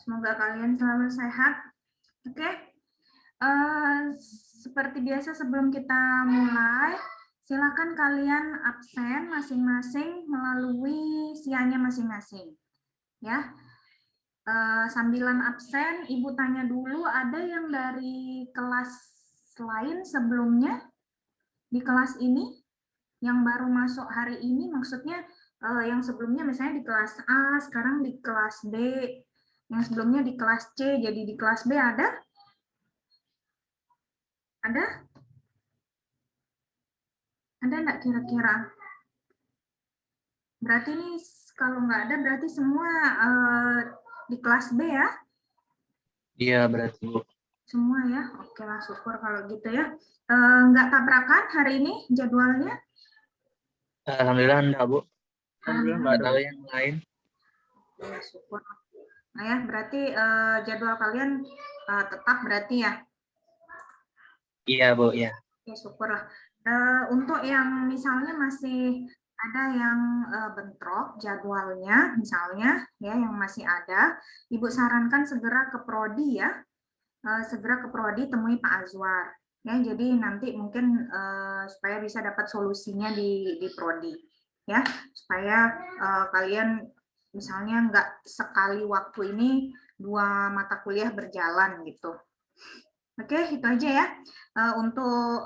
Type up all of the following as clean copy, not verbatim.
Semoga kalian selalu sehat. Oke, seperti biasa sebelum kita mulai, silakan kalian absen masing-masing melalui sianya masing-masing. Ya, sambilan absen, Ibu tanya dulu, ada yang dari kelas lain sebelumnya di kelas ini yang baru masuk hari ini, maksudnya yang sebelumnya misalnya di kelas A, sekarang di kelas B, yang sebelumnya di kelas C, jadi di kelas B ada? Ada? Ada nggak kira-kira? Berarti ini kalau nggak ada, berarti semua di kelas B ya? Iya, berarti Bu. Semua ya? Oke lah, syukur kalau gitu ya. Nggak tabrakan hari ini jadwalnya? Alhamdulillah enggak, Bu. Alhamdulillah nggak Alhamdulillah. tahu yang lain. Ya, syukur. Nah ya, berarti jadwal kalian tetap berarti ya? Iya, Bu, ya. Ya, syukurlah. Untuk yang misalnya masih ada yang bentrok jadwalnya, misalnya ya yang masih ada, Ibu sarankan segera ke prodi ya, segera ke prodi temui Pak Azwar. Ya, jadi nanti mungkin supaya bisa dapat solusinya di prodi, ya, supaya kalian misalnya nggak sekali waktu ini 2 mata kuliah berjalan gitu. Oke, itu aja ya. Untuk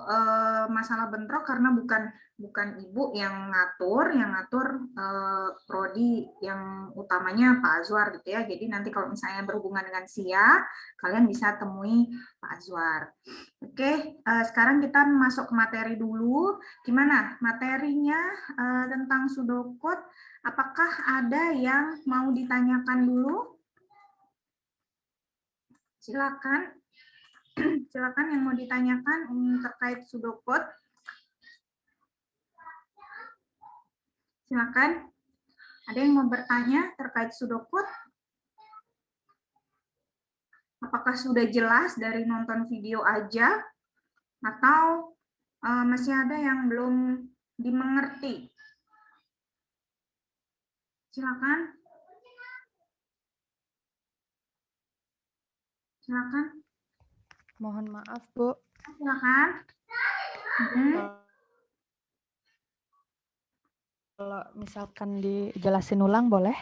masalah bentrok karena bukan Ibu yang ngatur prodi yang utamanya Pak Azwar gitu ya. Jadi nanti kalau misalnya berhubungan dengan SIA, kalian bisa temui Pak Azwar. Oke, sekarang kita masuk ke materi dulu. Gimana materinya tentang pseudocode? Apakah ada yang mau ditanyakan dulu? Silakan. Silakan yang mau ditanyakan terkait pseudocode. Silakan. Ada yang mau bertanya terkait pseudocode? Apakah sudah jelas dari nonton video aja atau masih ada yang belum dimengerti? Silakan. Silakan. Mohon maaf, Bu. Silakan. Kalau misalkan dijelasin ulang boleh?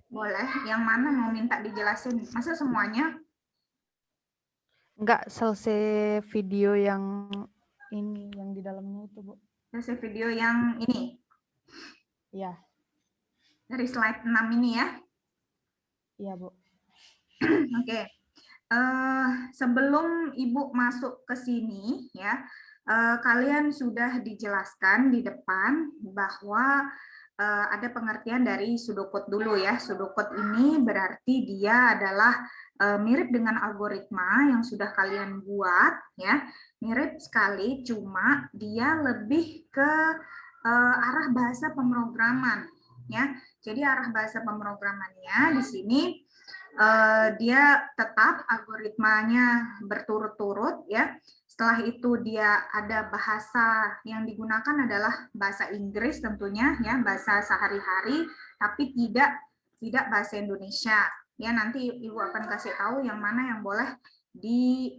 Boleh. Yang mana mau minta dijelasin? Masa semuanya? Enggak, selesai video yang ini, yang di dalamnya itu, Bu. Selesai video yang ini? Iya. Dari slide 6 ini ya? Iya, Bu. Oke. Sebelum Ibu masuk ke sini ya, kalian sudah dijelaskan di depan bahwa ada pengertian dari pseudocode dulu ya. Pseudocode ini berarti dia adalah mirip dengan algoritma yang sudah kalian buat ya, mirip sekali, cuma dia lebih ke arah bahasa pemrograman ya. Jadi arah bahasa pemrogramannya di sini dia tetap algoritmanya berturut-turut ya. Setelah itu dia ada bahasa yang digunakan adalah bahasa Inggris tentunya ya, bahasa sehari-hari, tapi tidak bahasa Indonesia. Ya, nanti Ibu akan kasih tahu yang mana yang boleh di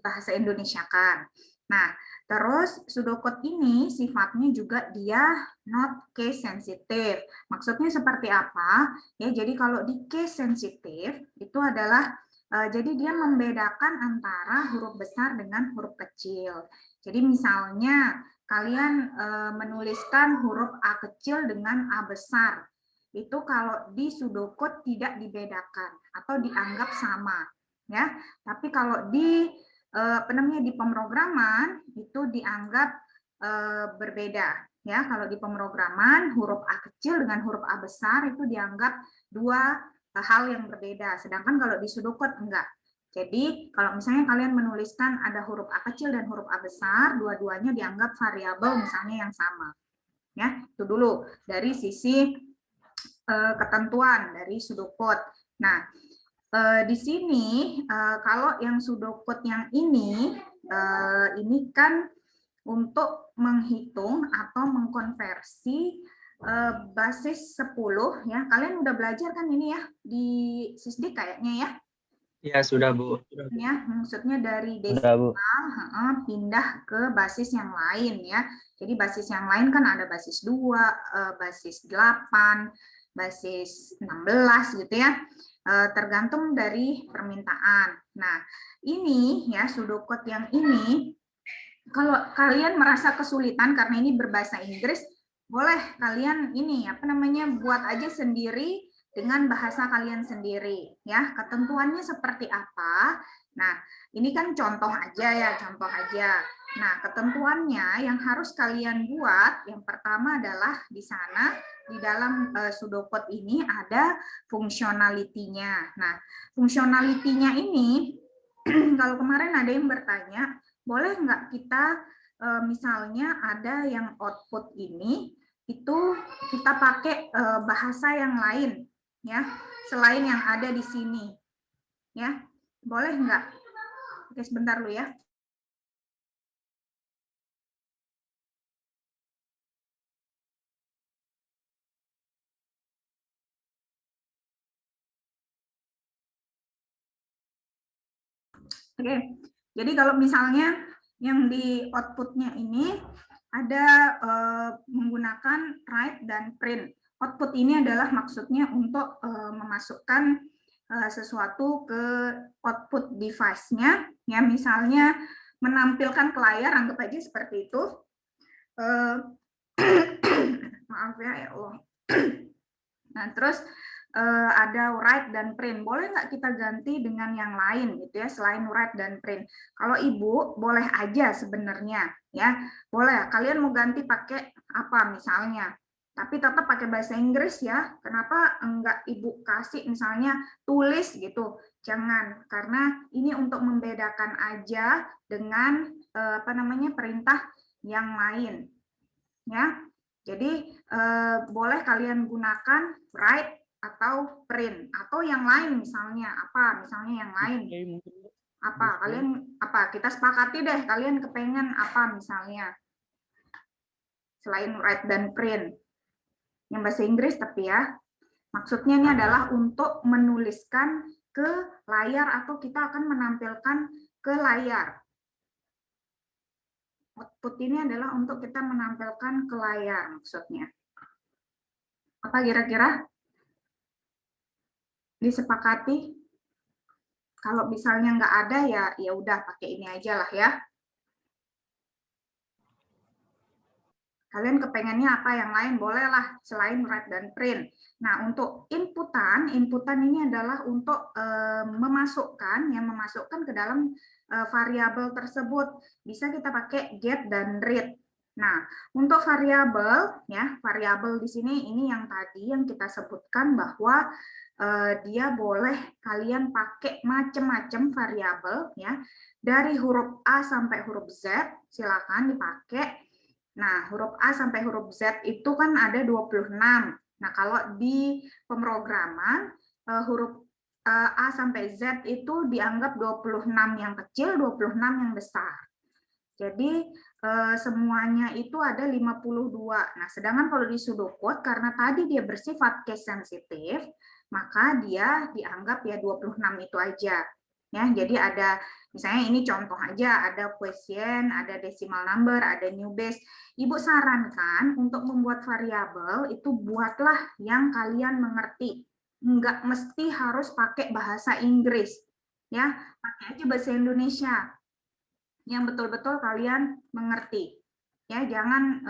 bahasa Indonesiakan. Nah, terus pseudocode ini sifatnya juga dia not case sensitive. Maksudnya seperti apa? Ya, jadi kalau di case sensitif itu adalah jadi dia membedakan antara huruf besar dengan huruf kecil. Jadi misalnya kalian menuliskan huruf A kecil dengan A besar. Itu kalau di pseudocode tidak dibedakan atau dianggap sama, ya. Tapi kalau di di pemrograman itu dianggap berbeda. Ya, kalau di pemrograman huruf A kecil dengan huruf A besar itu dianggap dua hal yang berbeda. Sedangkan kalau di pseudocode enggak. Jadi kalau misalnya kalian menuliskan ada huruf A kecil dan huruf A besar, dua-duanya dianggap variabel misalnya yang sama. Ya, itu dulu dari sisi ketentuan dari pseudocode. Nah, di sini kalau yang pseudocode yang ini kan untuk menghitung atau mengkonversi basis 10 ya. Kalian udah belajar kan ini ya di SISDIK kayaknya ya? Ya, sudah, Bu. Ya, maksudnya dari Sudah, Bu. desimal pindah ke basis yang lain ya. Jadi basis yang lain kan ada basis 2, basis 8, basis 16 gitu ya. Tergantung dari permintaan. Nah, ini ya sudokot yang ini kalau kalian merasa kesulitan karena ini berbahasa Inggris, boleh kalian ini apa namanya buat aja sendiri dengan bahasa kalian sendiri ya. Ketentuannya seperti apa? Nah, ini kan contoh aja ya, contoh aja. Nah, ketentuannya yang harus kalian buat yang pertama adalah di sana di dalam sudokot ini ada fungsionalitinya. Nah, fungsionalitinya ini kalau kemarin ada yang bertanya, boleh nggak kita misalnya ada yang output ini itu kita pakai bahasa yang lain ya selain yang ada di sini ya, boleh nggak? Oke, sebentar lu ya. Oke, jadi kalau misalnya yang di outputnya ini ada menggunakan write dan print. Output ini adalah maksudnya untuk memasukkan sesuatu ke output device-nya, ya misalnya menampilkan ke layar, anggap aja seperti itu. Maaf ya Allah. Nah, terus ada write dan print. Boleh nggak kita ganti dengan yang lain gitu ya selain write dan print? Kalau Ibu boleh aja sebenarnya ya. Boleh. Kalian mau ganti pakai apa misalnya? Tapi tetap pakai bahasa Inggris ya. Kenapa enggak Ibu kasih misalnya tulis gitu? Jangan, karena ini untuk membedakan aja dengan apa namanya perintah yang lain. Ya. Jadi boleh kalian gunakan write atau print atau yang lain misalnya apa yang lain apa kalian apa kita sepakati deh kalian kepengen apa misalnya selain write dan print yang bahasa Inggris tapi ya maksudnya ini adalah untuk menuliskan ke layar atau kita akan menampilkan ke layar. Output ini adalah untuk kita menampilkan ke layar maksudnya. Apa kira-kira? Disepakati? Kalau misalnya nggak ada ya udah pakai ini aja lah ya. Kalian kepengennya apa yang lain bolehlah selain write dan print. Nah untuk inputan ini adalah untuk memasukkan ke dalam variabel tersebut. Bisa kita pakai get dan read. Nah untuk variabel variabel di sini ini yang tadi yang kita sebutkan bahwa dia boleh kalian pakai macam-macam variabel ya dari huruf A sampai huruf Z silakan dipakai. Nah huruf A sampai huruf Z itu kan ada 26. Nah kalau di pemrograman huruf A sampai Z itu dianggap 26 yang kecil, 26 yang besar. Jadi semuanya itu ada 52. Nah, sedangkan kalau di pseudocode karena tadi dia bersifat case sensitif, maka dia dianggap ya 26 itu aja. Ya, jadi ada misalnya ini contoh aja, ada quotient, ada decimal number, ada new base. Ibu sarankan untuk membuat variabel itu buatlah yang kalian mengerti. Enggak mesti harus pakai bahasa Inggris. Ya, pakai aja bahasa Indonesia yang betul-betul kalian mengerti. Ya, jangan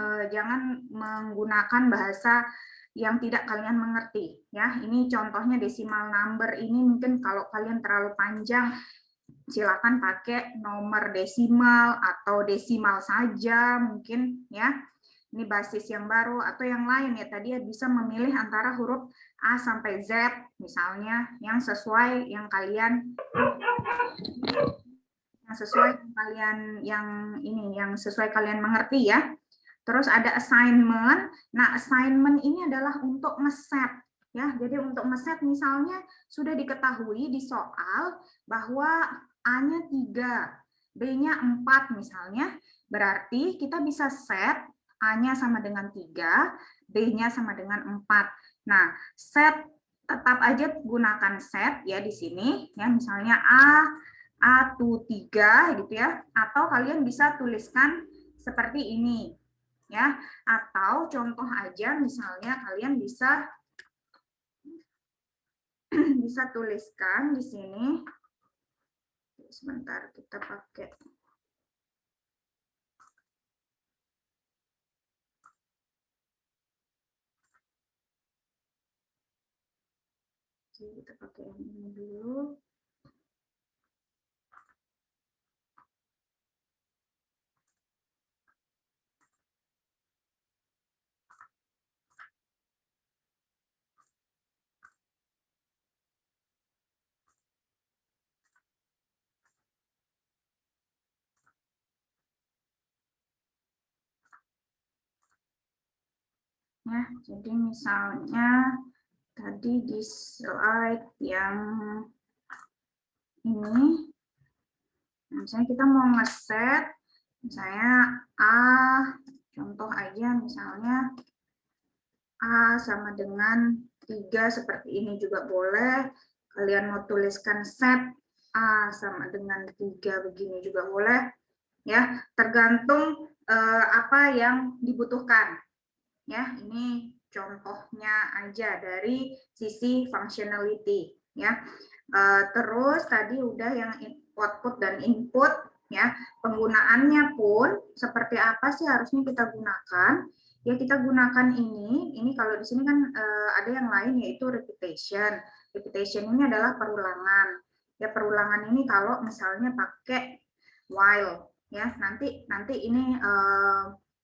menggunakan bahasa yang tidak kalian mengerti. Ya, ini contohnya decimal number ini mungkin kalau kalian terlalu panjang silakan pakai nomor desimal atau desimal saja mungkin ya. Ini basis yang baru atau yang lain ya tadi bisa memilih antara huruf A sampai Z misalnya yang sesuai yang kalian yang sesuai kalian mengerti ya. Terus ada assignment. Nah, assignment ini adalah untuk ngeset ya. Jadi untuk ngeset misalnya sudah diketahui di soal bahwa A-nya 3, B-nya 4 misalnya. Berarti kita bisa set A-nya sama dengan 3, B-nya sama dengan 4. Nah, set tetap aja gunakan set ya di sini ya, misalnya A to 3 gitu ya, atau kalian bisa tuliskan seperti ini ya, atau contoh aja misalnya kalian bisa tuliskan di sini. Sebentar, kita pakai yang ini dulu. Ya, jadi misalnya tadi di slide yang ini, misalnya kita mau ngeset, misalnya contoh aja misalnya A sama dengan 3 seperti ini juga boleh. Kalian mau tuliskan set A sama dengan 3 begini juga boleh. Ya, tergantung apa yang dibutuhkan. Ya, ini contohnya aja dari sisi functionality ya. Terus tadi udah yang output dan input ya. Penggunaannya pun seperti apa sih harusnya kita gunakan? Ya, kita gunakan ini kalau di sini kan ada yang lain yaitu repetition. Repetition ini adalah perulangan. Ya, perulangan ini kalau misalnya pakai while ya, nanti ini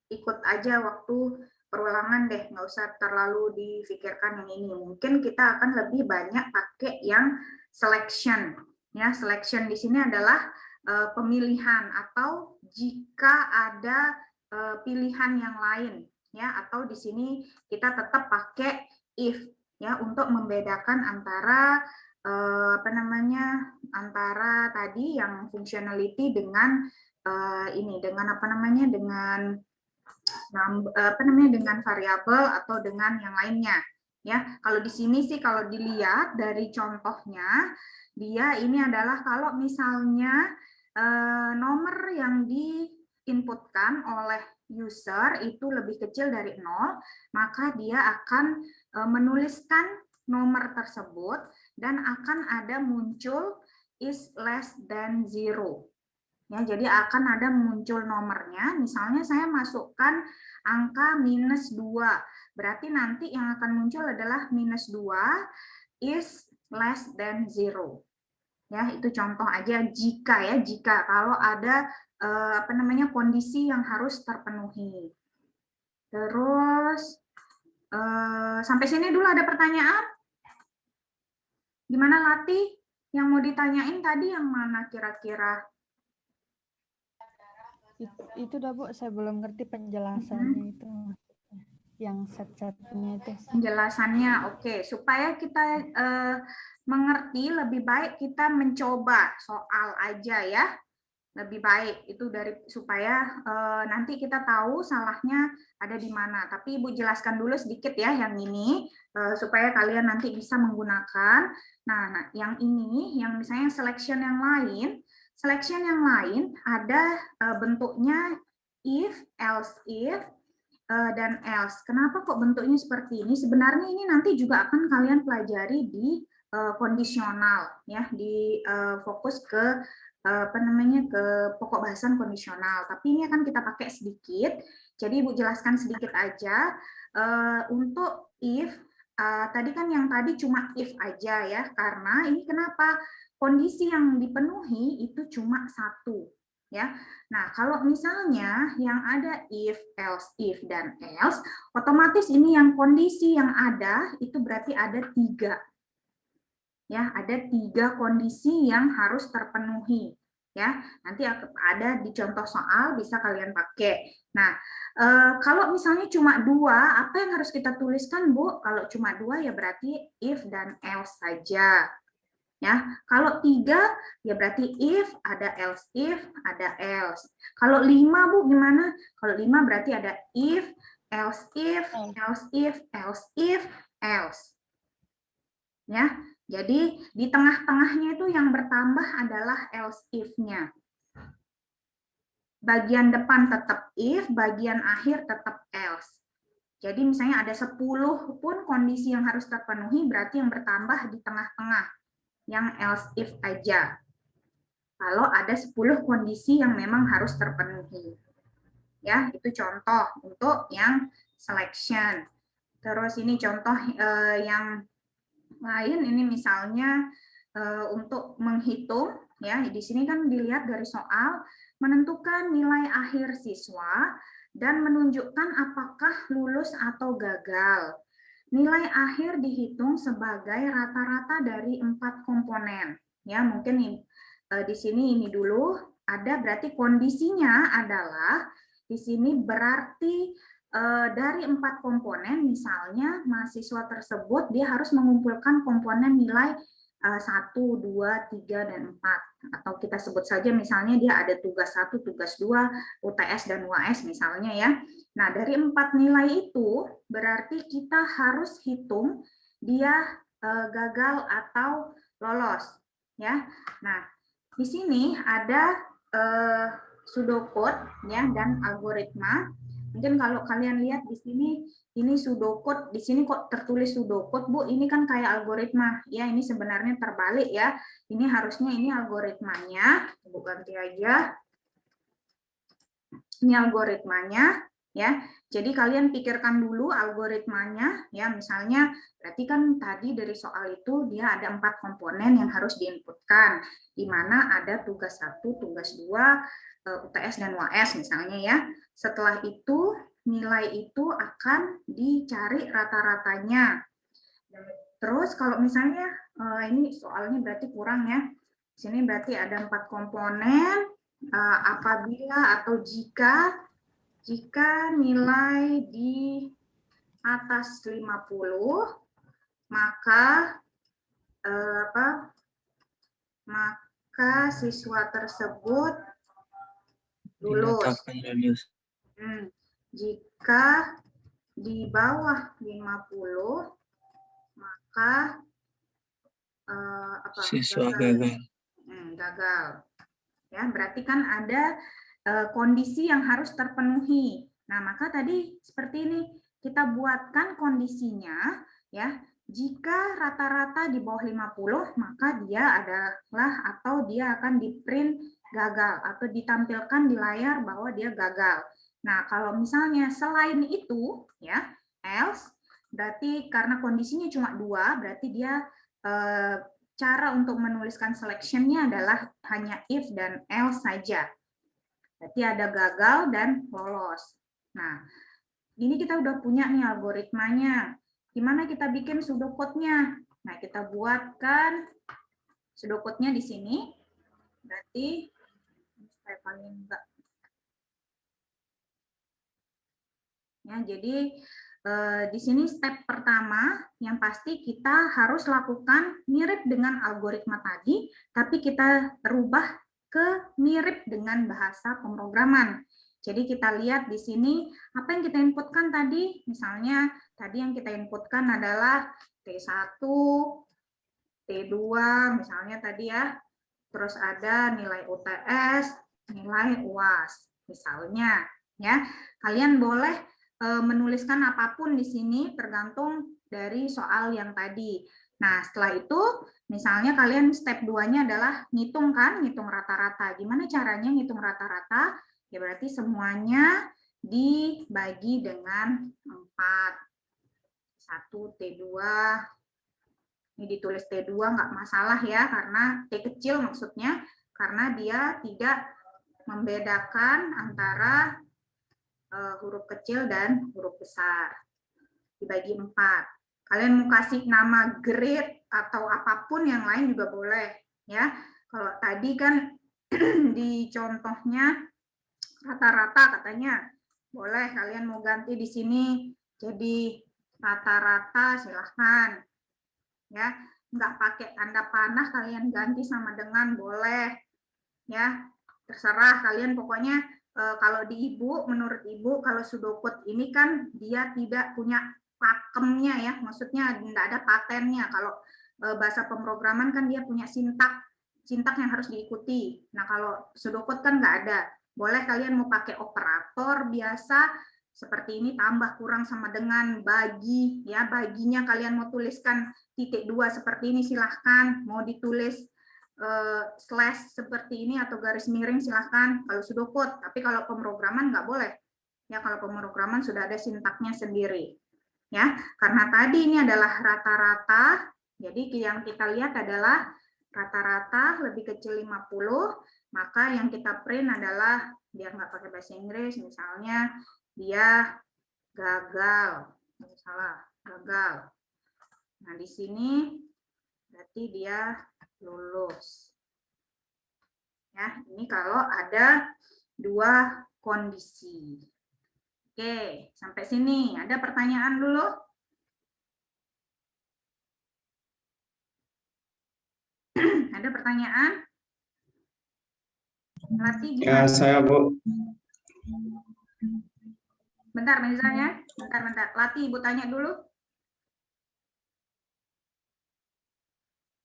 ikut aja waktu perulangan deh, nggak usah terlalu difikirkan yang ini. Mungkin kita akan lebih banyak pakai yang selection. Ya, selection di sini adalah pemilihan atau jika ada pilihan yang lain ya, atau di sini kita tetap pakai if ya untuk membedakan antara antara tadi yang functionality dengan ini dengan dengan variabel atau dengan yang lainnya ya. Kalau di sini sih kalau dilihat dari contohnya dia ini adalah kalau misalnya nomor yang diinputkan oleh user itu lebih kecil dari 0, maka dia akan menuliskan nomor tersebut dan akan ada muncul is less than 0. Ya, jadi akan ada muncul nomornya, misalnya saya masukkan angka -2, berarti nanti yang akan muncul adalah -2 is less than 0. Ya, itu contoh aja jika kalau ada kondisi yang harus terpenuhi. Terus sampai sini dulu ada pertanyaan? Gimana Lati? Yang mau ditanyain tadi yang mana kira-kira? Itu dah Bu, saya belum ngerti penjelasannya itu yang set-setnya itu. Penjelasannya oke. Supaya kita mengerti lebih baik kita mencoba soal aja ya. Lebih baik itu supaya nanti kita tahu salahnya ada di mana. Tapi Ibu jelaskan dulu sedikit ya yang ini supaya kalian nanti bisa menggunakan. Nah, yang ini yang misalnya selection yang lain ada bentuknya if, else if, dan else. Kenapa kok bentuknya seperti ini? Sebenarnya ini nanti juga akan kalian pelajari di kondisional ya, di fokus ke ke pokok bahasan kondisional. Tapi ini akan kita pakai sedikit. Jadi Ibu jelaskan sedikit aja untuk if. Tadi kan yang tadi cuma if aja ya, karena ini kenapa kondisi yang dipenuhi itu cuma satu ya. Nah, kalau misalnya yang ada if, if, dan else, otomatis ini yang kondisi yang ada itu berarti ada 3. Ya, ada 3 kondisi yang harus terpenuhi. Ya, nanti ada di contoh soal bisa kalian pakai. Nah, kalau misalnya cuma 2, apa yang harus kita tuliskan, Bu? Kalau cuma 2 ya berarti if dan else saja. Ya, kalau 3 ya berarti if, ada else, ada else. Kalau 5 Bu gimana? Kalau 5 berarti ada if, else if, else if, else if, else. Ya, jadi di tengah-tengahnya itu yang bertambah adalah else if-nya. Bagian depan tetap if, bagian akhir tetap else. Jadi misalnya ada 10 pun kondisi yang harus terpenuhi, berarti yang bertambah di tengah-tengah, yang else if aja. Kalau ada 10 kondisi yang memang harus terpenuhi. Ya, itu contoh untuk yang selection. Terus ini contoh yang lain, ini misalnya untuk menghitung, ya di sini kan dilihat dari soal menentukan nilai akhir siswa dan menunjukkan apakah lulus atau gagal. Nilai akhir dihitung sebagai rata-rata dari 4 komponen. Ya mungkin di sini ini dulu ada, berarti kondisinya adalah di sini berarti dari 4 komponen, misalnya mahasiswa tersebut dia harus mengumpulkan komponen nilai 1, 2, 3, dan 4. Atau kita sebut saja misalnya dia ada tugas 1, tugas 2, UTS, dan UAS misalnya ya. Nah, dari 4 nilai itu berarti kita harus hitung dia gagal atau lolos. Ya. Nah, di sini ada pseudocode ya dan algoritma. Mungkin kalau kalian lihat di sini, ini pseudocode, di sini kok tertulis pseudocode, Bu, ini kan kayak algoritma. Ya, ini sebenarnya terbalik ya. Ini harusnya ini algoritmanya, Bu ganti aja. Ini algoritmanya, ya. Jadi kalian pikirkan dulu algoritmanya, ya. Misalnya, berarti kan tadi dari soal itu dia ada 4 komponen yang harus diinputkan, di mana ada tugas 1, tugas 2, UTS dan UAS misalnya ya. Setelah itu nilai itu akan dicari rata-ratanya. Terus kalau misalnya ini soalnya berarti kurang ya. Di sini berarti ada 4 komponen. Apabila atau jika nilai di atas 50 maka maka siswa tersebut lulus. Jika di bawah 50 maka siswa gagal. Gagal. Ya, berarti kan ada kondisi yang harus terpenuhi. Nah, maka tadi seperti ini kita buatkan kondisinya ya. Jika rata-rata di bawah 50, maka dia adalah atau dia akan di-print gagal atau ditampilkan di layar bahwa dia gagal. Nah, kalau misalnya selain itu ya, else berarti karena kondisinya cuma 2, berarti dia cara untuk menuliskan selection-nya adalah hanya if dan else saja. Berarti ada gagal dan lolos. Nah, ini kita udah punya nih algoritmanya. Gimana kita bikin pseudocode-nya? Nah, kita buatkan pseudocode-nya di sini. Berarti saya paling enggak. Ya, jadi di sini step pertama yang pasti kita harus lakukan mirip dengan algoritma tadi, tapi kita rubah ke mirip dengan bahasa pemrograman. Jadi kita lihat di sini apa yang kita inputkan tadi, misalnya tadi yang kita inputkan adalah T1, T2 misalnya tadi ya, terus ada nilai UTS, nilai UAS misalnya ya. Kalian boleh menuliskan apapun di sini tergantung dari soal yang tadi. Nah, setelah itu misalnya kalian step 2-nya adalah ngitung kan, ngitung rata-rata. Gimana caranya ngitung rata-rata? Ya berarti semuanya dibagi dengan 4. 1 T2. Ini ditulis T2 nggak masalah ya, karena T kecil maksudnya, karena dia tidak membedakan antara huruf kecil dan huruf besar. Dibagi 4. Kalian mau kasih nama grade atau apapun yang lain juga boleh ya. Kalau tadi kan di contohnya rata-rata katanya, boleh kalian mau ganti di sini jadi rata-rata silahkan ya. Nggak pakai tanda panah kalian ganti sama dengan boleh ya. Terserah kalian, pokoknya kalau di Ibu, menurut Ibu, kalau pseudocode ini kan dia tidak punya pakemnya ya, maksudnya tidak ada patennya. Kalau bahasa pemrograman kan dia punya sintak yang harus diikuti. Nah, kalau pseudocode kan nggak ada. Boleh kalian mau pakai operator biasa seperti ini, tambah kurang sama dengan bagi, ya baginya kalian mau tuliskan titik 2 seperti ini silahkan, mau ditulis slash seperti ini atau garis miring silahkan kalau pseudocode, tapi kalau pemrograman nggak boleh. Ya, kalau pemrograman sudah ada sintaknya sendiri. Ya, karena tadi ini adalah rata-rata, jadi yang kita lihat adalah rata-rata lebih kecil 50, maka yang kita print adalah biar nggak pakai bahasa Inggris, misalnya dia gagal, salah, gagal. Nah, di sini berarti dia lulus. Ya, ini kalau ada dua kondisi. Oke, sampai sini. Ada pertanyaan dulu? Ada pertanyaan? Lati Ya, gimana? saya Bu. Bentar, misalnya. Bentar. Lati, Ibu tanya dulu.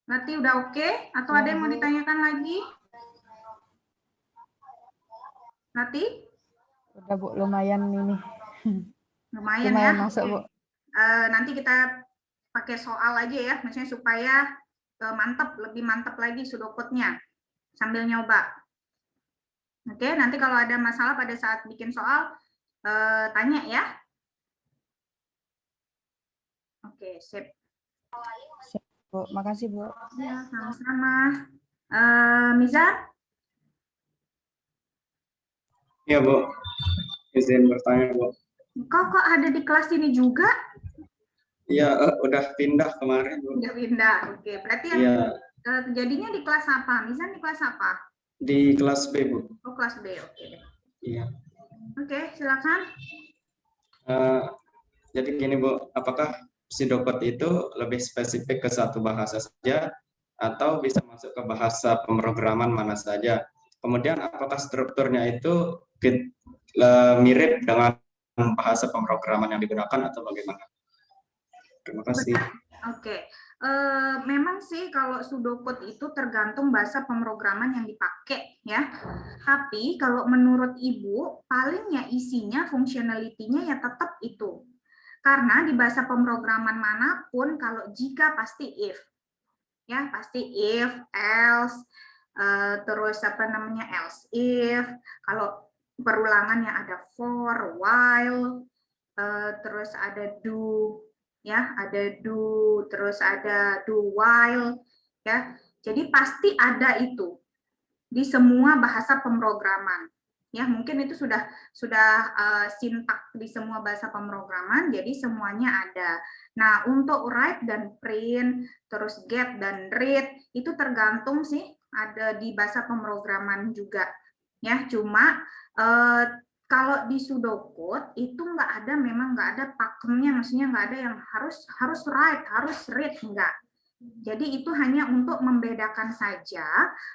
Lati udah oke? Atau ada yang mau ditanyakan lagi? Lati? Udah Bu, lumayan ini. Lumayan Lumayan ya. masuk Bu. Nanti kita pakai soal aja ya, maksudnya supaya lebih mantap lagi pseudocode-nya sambil nyoba. Oke, nanti kalau ada masalah pada saat bikin soal, tanya ya. Oke, sip. Siap, Bu. Makasih Bu. Ya, sama-sama. Miza? Iya Bu, izin bertanya Bu. Kok ada di kelas ini juga? Iya, udah pindah kemarin Bu. Udah pindah, oke. Berarti yang Iya, terjadinya di kelas apa? Miza di kelas apa? di kelas B Bu. Oh, kelas B, oke. Iya. Oke, silakan. Jadi gini Bu, apakah pseudocode itu lebih spesifik ke satu bahasa saja atau bisa masuk ke bahasa pemrograman mana saja? Kemudian apakah strukturnya itu mirip dengan bahasa pemrograman yang digunakan atau bagaimana? Terima kasih. Oke, memang sih kalau pseudocode itu tergantung bahasa pemrograman yang dipakai ya. Tapi kalau menurut Ibu, palingnya isinya, functionality-nya ya tetap itu. Karena di bahasa pemrograman manapun, kalau jika pasti if, ya pasti if, else, terus apa namanya else if. Kalau perulangannya ada for, while, terus ada do, ya ada do, terus ada do while, ya. Jadi pasti ada itu di semua bahasa pemrograman. Ya, mungkin itu sudah sintak di semua bahasa pemrograman, jadi semuanya ada. Nah, untuk write dan print, terus get dan read, itu tergantung sih ada di bahasa pemrograman juga. Ya, cuma kalau di pseudocode itu memang nggak ada pakemnya, maksudnya nggak ada yang harus write, harus read, enggak. Jadi itu hanya untuk membedakan saja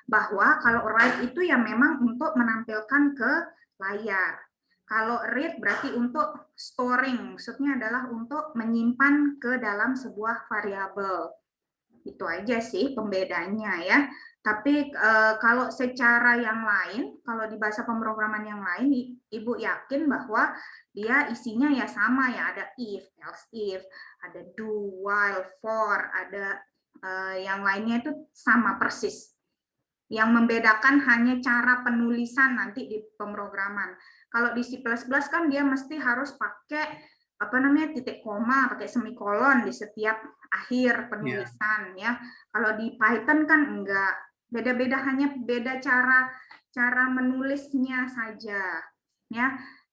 bahwa kalau write itu ya memang untuk menampilkan ke layar. Kalau read berarti untuk storing, maksudnya adalah untuk menyimpan ke dalam sebuah variabel. Itu aja sih pembedanya ya. Tapi kalau secara yang lain, kalau di bahasa pemrograman yang lain, Ibu yakin bahwa dia isinya ya sama ya, ada if, else if, ada do, while, for, ada yang lainnya itu sama persis. Yang membedakan hanya cara penulisan nanti di pemrograman. Kalau di C++ kan dia mesti harus pakai titik koma, pakai semikolon di setiap akhir penulisan ya. Kalau di Python kan enggak. Beda-beda, hanya beda cara menulisnya saja. Ya.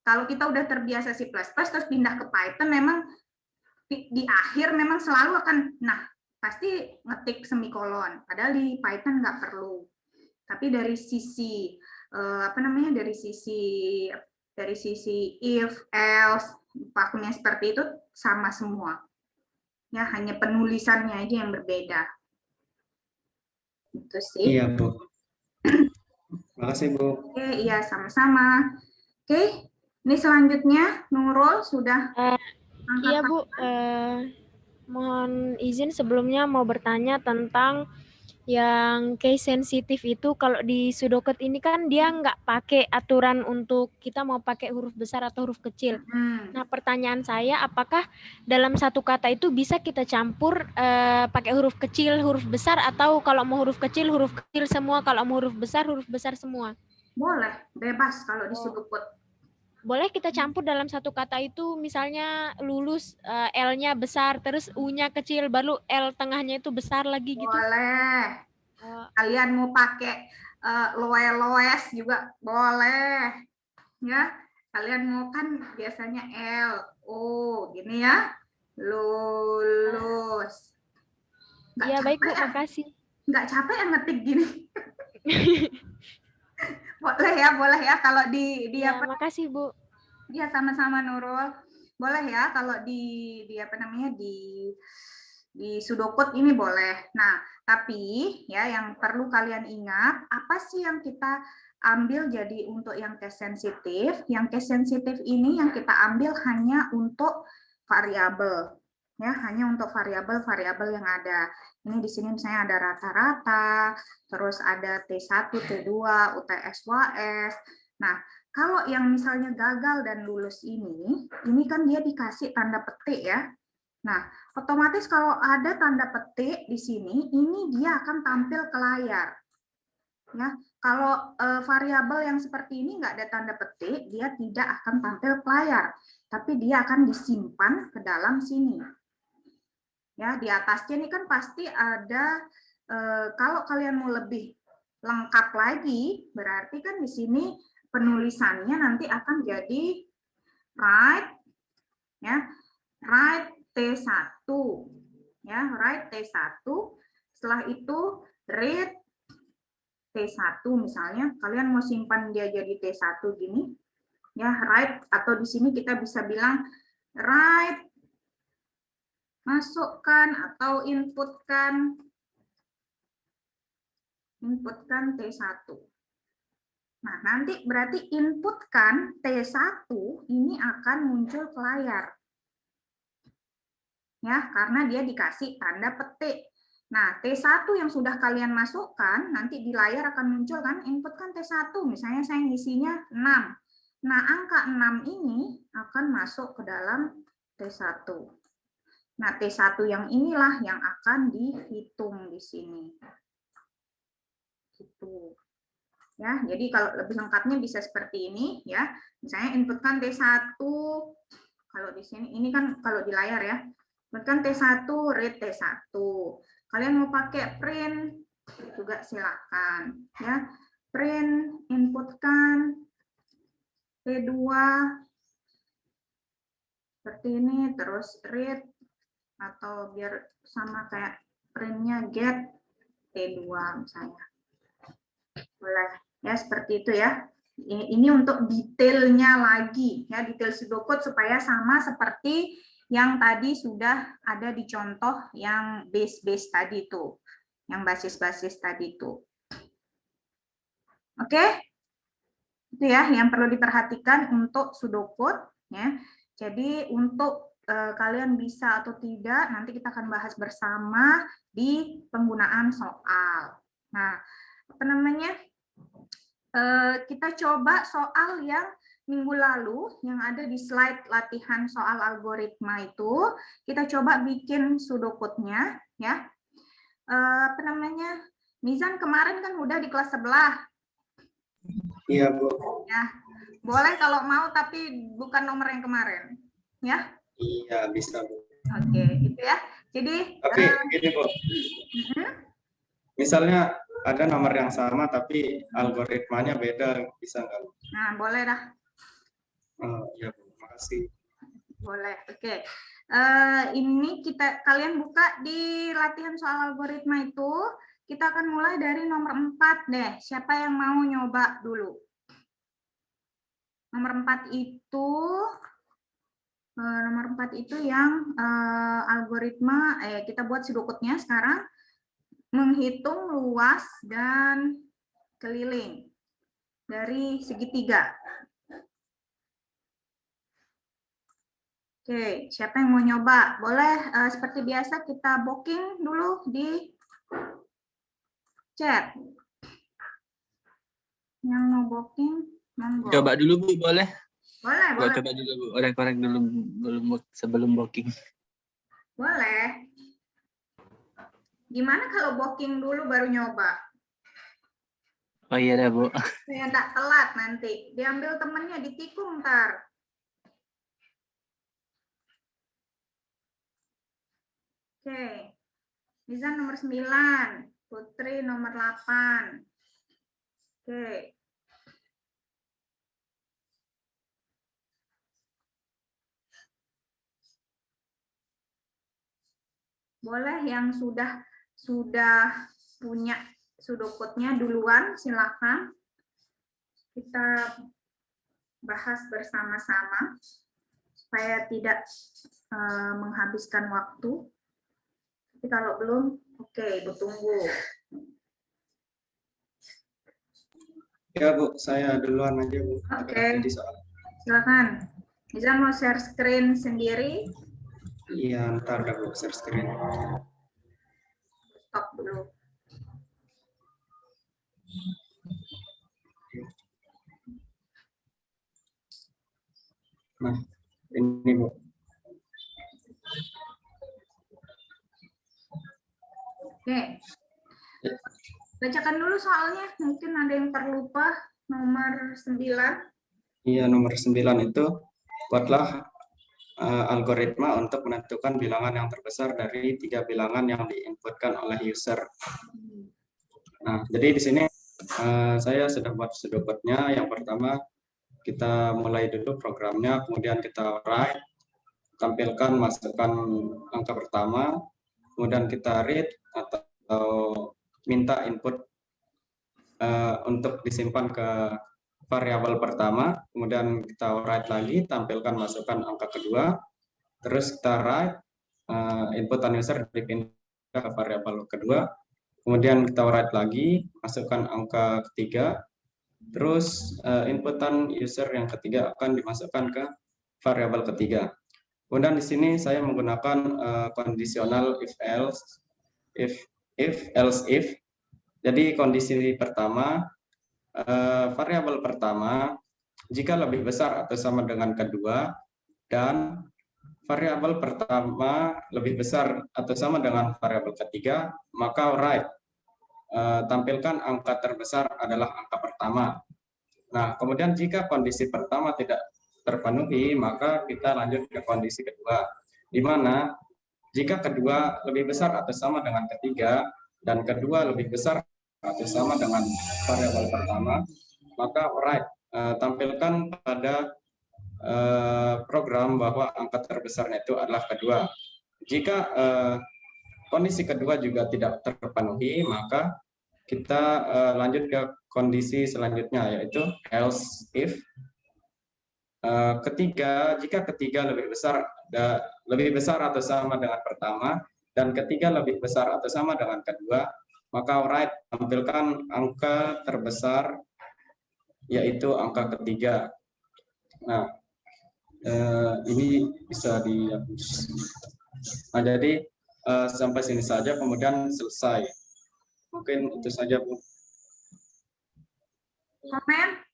Kalau kita udah terbiasa C++ terus pindah ke Python, memang di akhir memang selalu akan pasti ngetik semikolon, padahal di Python nggak perlu. Tapi dari sisi dari sisi if, else, pakemnya seperti itu sama semua. Ya, hanya penulisannya aja yang berbeda. Itu sih. Iya Bu. Terima kasih Bu. Oke, iya sama-sama. Oke, ini selanjutnya Nurul sudah angkat Iya Bu, tangan. mohon izin sebelumnya mau bertanya tentang yang case sensitif itu. Kalau di Sudoku ini kan dia nggak pakai aturan untuk kita mau pakai huruf besar atau huruf kecil. Nah, pertanyaan saya, apakah dalam satu kata itu bisa kita campur pakai huruf kecil, huruf besar, atau kalau mau huruf kecil semua, kalau mau huruf besar semua? Boleh, bebas kalau di Sudokut. Boleh kita campur dalam satu kata itu, misalnya lulus, L-nya besar, terus U-nya kecil, baru L tengahnya itu besar lagi gitu? Boleh. Kalian mau pakai loes juga boleh. Ya, kalian mau kan biasanya L, O, gini ya. Lulus. Iya, baik Bu, makasih. Nggak capek ya ngetik gini? Boleh ya kalau di Ya, apa? makasih Bu. Ya, sama-sama Nurul. Boleh ya kalau di apa namanya di Sudokut ini boleh. Nah, tapi ya yang perlu kalian ingat, apa sih yang kita ambil jadi untuk yang case sensitif? Yang case sensitif ini yang kita ambil hanya untuk variabel. Ya, hanya untuk variabel-variabel yang ada. Ini di sini misalnya ada rata-rata, terus ada T1, T2, UTS, YS. Nah, kalau yang misalnya gagal dan lulus ini kan dia dikasih tanda petik ya. Nah, otomatis kalau ada tanda petik di sini, ini dia akan tampil ke layar. Ya, kalau variabel yang seperti ini nggak ada tanda petik, dia tidak akan tampil ke layar, tapi dia akan disimpan ke dalam sini. Ya, di atasnya ini kan pasti ada. Kalau kalian mau lebih lengkap lagi, berarti kan di sini penulisannya nanti akan jadi write ya, write T1 ya, write T1. Setelah itu read T1 misalnya, kalian mau simpan dia jadi T1 gini ya, write, atau di sini kita bisa bilang write, masukkan atau inputkan T1. Nah, nanti berarti inputkan T1 ini akan muncul ke layar. Ya, karena dia dikasih tanda petik. Nah, T1 yang sudah kalian masukkan, nanti di layar akan muncul kan, inputkan T1. Misalnya saya ngisinya 6. Nah, angka 6 ini akan masuk ke dalam T1. Nah, T1 yang inilah yang akan dihitung di sini. Gitu. Ya, jadi kalau lebih lengkapnya bisa seperti ini ya. Misalnya inputkan T1, kalau di sini ini kan kalau di layar ya. Inputkan T1, read T1. Kalian mau pakai print juga silakan ya. Print inputkan T2 seperti ini, terus read atau biar sama kayak printnya get T2 misalnya. Boleh ya, seperti itu ya. Ini untuk detailnya lagi ya, detail Sudokut supaya sama seperti yang tadi sudah ada di contoh yang base-base tadi itu, yang basis-basis tadi itu. Oke, itu ya yang perlu diperhatikan untuk Sudokut ya. Jadi untuk kalian bisa atau tidak nanti kita akan bahas bersama di penggunaan soal. Nah, apa namanya? Kita coba soal yang minggu lalu yang ada di slide latihan soal algoritma itu, kita coba bikin sudokutnya ya. Apa namanya? Mizan kemarin kan udah di kelas sebelah. Iya, Bu. Ya. Boleh kalau mau tapi bukan nomor yang kemarin. Ya. Iya, bisa, Bu. Oke, itu ya. Jadi Tapi gini, Bu. Misalnya ada nomor yang sama tapi algoritmanya beda, bisa nggak? Nah, boleh dah. Ya, Bu. Makasih. Boleh. Oke. Ini kalian buka di latihan soal algoritma itu. Kita akan mulai dari nomor 4 deh. Siapa yang mau nyoba dulu? Nomor 4 itu yang algoritma, kita buat sudokutnya sekarang. Menghitung luas dan keliling dari segitiga. Oke, siapa yang mau nyoba? Boleh seperti biasa kita booking dulu di chat. Yang mau booking, monggo. Coba dulu Bu, boleh? Boleh, Gua boleh. coba dulu Bu, korek-korek dulu sebelum booking. Boleh. Gimana kalau booking dulu baru nyoba? Oh iya dah Bu. Saya nggak telat nanti. Diambil temennya, ditikung ntar. Oke. Nizan nomor 9. Putri nomor 8. Oke. Boleh yang sudah punya sudokutnya duluan, silakan. Kita bahas bersama-sama supaya tidak menghabiskan waktu. Tapi kalau belum, oke, Bu tunggu. Ya Bu, saya duluan aja Bu. Oke. Jadi soal. Silakan. Bisa mau share screen sendiri? Iya, ntar dah Bu, share screen. Stop dulu. Nah, ini Bu. Oke. Bacakan dulu soalnya, mungkin ada yang terlupa. Nomor 9. Iya, nomor 9 itu buatlah algoritma untuk menentukan bilangan yang terbesar dari 3 bilangan yang diinputkan oleh user. Nah, jadi di sini saya sudah buat sudokutnya. Yang pertama, kita mulai dulu programnya, kemudian kita write, tampilkan, masukkan angka pertama, kemudian kita read atau minta input untuk disimpan ke variabel pertama, kemudian kita write lagi, tampilkan, masukkan angka kedua, terus kita write, inputan user dipindah ke variabel kedua, kemudian kita write lagi, masukkan angka ketiga, terus inputan user yang ketiga akan dimasukkan ke variabel ketiga. Kemudian di sini saya menggunakan kondisional if else if. Jadi kondisi pertama, variabel pertama jika lebih besar atau sama dengan kedua, dan variabel pertama lebih besar atau sama dengan variabel ketiga, maka write, tampilkan angka terbesar adalah angka pertama. Nah, kemudian jika kondisi pertama tidak terpenuhi, maka kita lanjut ke kondisi kedua, di mana jika kedua lebih besar atau sama dengan ketiga, dan kedua lebih besar atau sama dengan variabel pertama, maka write, tampilkan pada program bahwa angka terbesarnya itu adalah kedua. Jika kondisi kedua juga tidak terpenuhi, maka kita lanjut ke kondisi selanjutnya, yaitu else if. Jika ketiga lebih besar atau sama dengan pertama, dan ketiga lebih besar atau sama dengan kedua, maka write, tampilkan angka terbesar, yaitu angka ketiga. Nah, ini bisa dihapus. Nah, jadi sampai sini saja, kemudian selesai. Mungkin itu saja, Bu.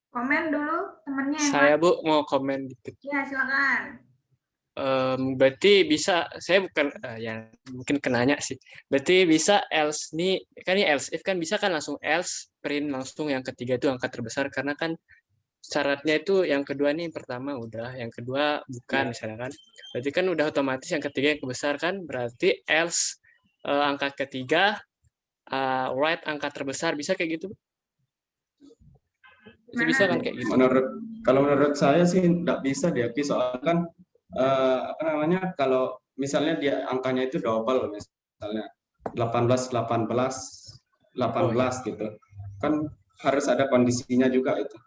Komen dulu temennya yang Saya Bu mau komen dikit. Ya, silakan. Berarti bisa, saya bukan ya mungkin kenanya sih. Berarti bisa else nih, kan ini else if kan bisa kan langsung else print langsung yang ketiga itu angka terbesar, karena kan syaratnya itu yang kedua nih, yang pertama udah, yang kedua bukan misalnya kan. Berarti kan udah otomatis yang ketiga yang besar kan, berarti else angka ketiga write angka terbesar, bisa kayak gitu? Itu bisa kan kayak gitu? Kalau menurut saya sih nggak bisa diakui, soalnya kan kalau misalnya dia angkanya itu double, misalnya 18 gitu, kan harus ada kondisinya juga itu.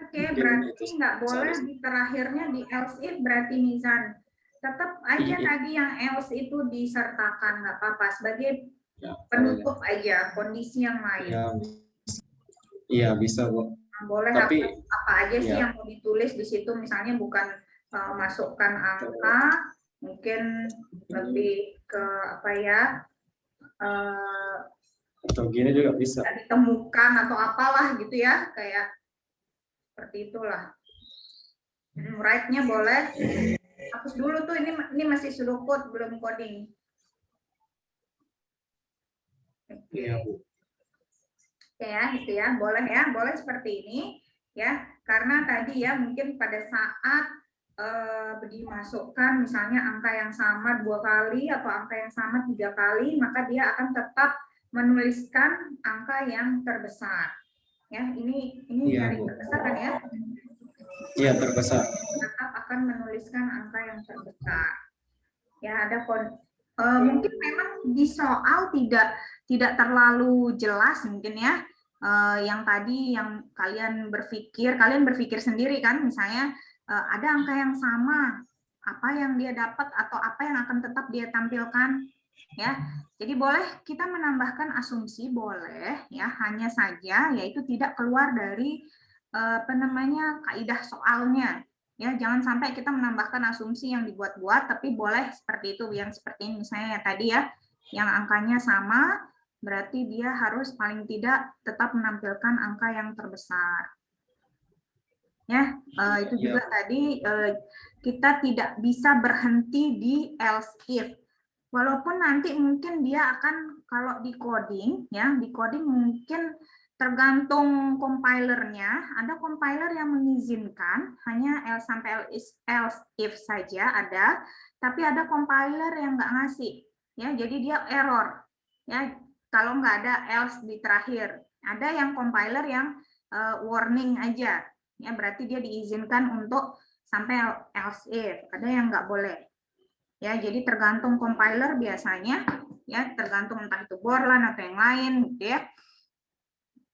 Oke, berarti nggak boleh di terakhirnya di else if, berarti Mizan. Tetap aja tadi yang else itu disertakan, nggak apa-apa, sebagai penutup aja kondisi yang lain. Iya, bisa Bu. Boleh Tapi apa aja sih ya. yang mau ditulis di situ, misalnya bukan masukkan angka, mungkin lebih ke apa ya, Atau gini juga bisa. ditemukan atau apalah gitu ya, kayak seperti itulah. Write-nya boleh. Hapus dulu tuh, ini masih pseudocode, belum coding. Oke. Iya, Bu. Oke ya, gitu ya, boleh seperti ini ya, karena tadi ya mungkin pada saat dimasukkan misalnya angka yang sama 2 kali atau angka yang sama 3 kali, maka dia akan tetap menuliskan angka yang terbesar. Ya, ini Iya, dari Bu. terbesar kan ya? Iya, terbesar. Tetap akan menuliskan angka yang terbesar. Ya, ada mungkin memang di soal tidak terlalu jelas mungkin ya. Yang tadi yang kalian berpikir sendiri kan, misalnya ada angka yang sama, apa yang dia dapat atau apa yang akan tetap dia tampilkan ya. Jadi boleh kita menambahkan asumsi, boleh ya, hanya saja yaitu tidak keluar dari kaidah soalnya. Ya, jangan sampai kita menambahkan asumsi yang dibuat-buat, tapi boleh seperti itu, yang seperti ini misalnya ya tadi ya, yang angkanya sama, berarti dia harus paling tidak tetap menampilkan angka yang terbesar. Ya, itu juga tadi kita tidak bisa berhenti di else if. Walaupun nanti mungkin dia akan, kalau di coding ya, di coding mungkin tergantung compilernya, ada compiler yang mengizinkan hanya else sampai else if saja ada, tapi ada compiler yang nggak ngasih, ya, jadi dia error, ya, kalau nggak ada else di terakhir. Ada yang compiler yang warning aja, ya, berarti dia diizinkan untuk sampai else if. Ada yang nggak boleh. Ya, jadi tergantung compiler biasanya, ya, tergantung entah itu Borland atau yang lain, gitu ya.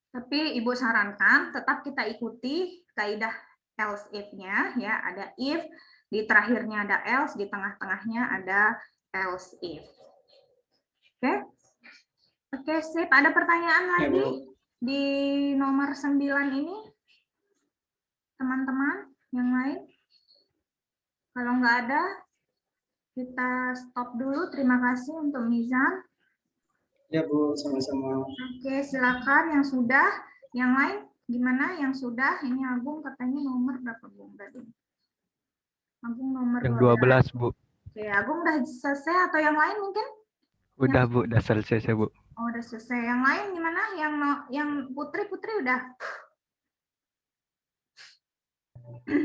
Tapi Ibu sarankan tetap kita ikuti kaidah else if-nya, ya, ada if, di terakhirnya ada else, di tengah-tengahnya ada else if. Oke? Oke, sip. Ada pertanyaan lagi di nomor 9 ini? Teman-teman yang lain? Kalau nggak ada, kita stop dulu. Terima kasih untuk Mizan. Ya, Bu, sama-sama. Oke, silakan yang sudah. Yang lain gimana? Yang sudah? Ini Agung katanya nomor berapa, Bung, tadi? Agung nomor Yang 12. 12, Bu. Oke, Agung udah selesai atau yang lain mungkin? Udah, Bu. Udah selesai, Bu. Oh, udah selesai. Yang lain gimana? Yang Putri udah?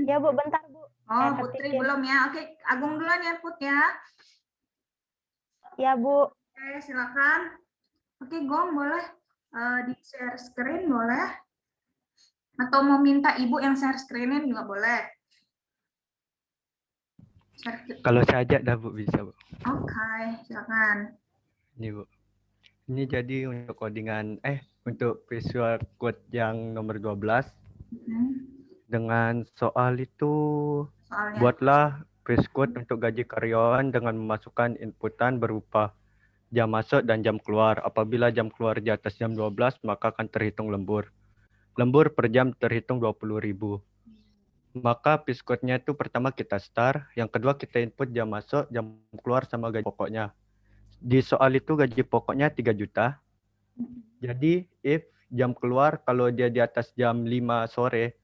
Ya, Bu, bentar, Bu. Oh, Putri belum ya. Oke, Agung duluan ya, Put ya. Ya, Bu. Oke, silakan. Oke, Gong, boleh di share screen, boleh? Atau mau minta Ibu yang share screen-in juga boleh. Kalau saja dah, Bu, bisa, Bu. Oke, silakan. Ini, Bu. Ini jadi untuk codingan, untuk visual code yang nomor 12. Dengan soal itu, Soalnya. buatlah visual code untuk gaji karyawan dengan memasukkan inputan berupa jam masuk dan jam keluar. Apabila jam keluar di atas jam 12, maka akan terhitung lembur. Lembur per jam terhitung 20.000. Maka visual code-nya itu pertama kita start, yang kedua kita input jam masuk, jam keluar sama gaji pokoknya. Di soal itu gaji pokoknya 3 juta. Jadi if jam keluar kalau dia di atas jam 5 sore,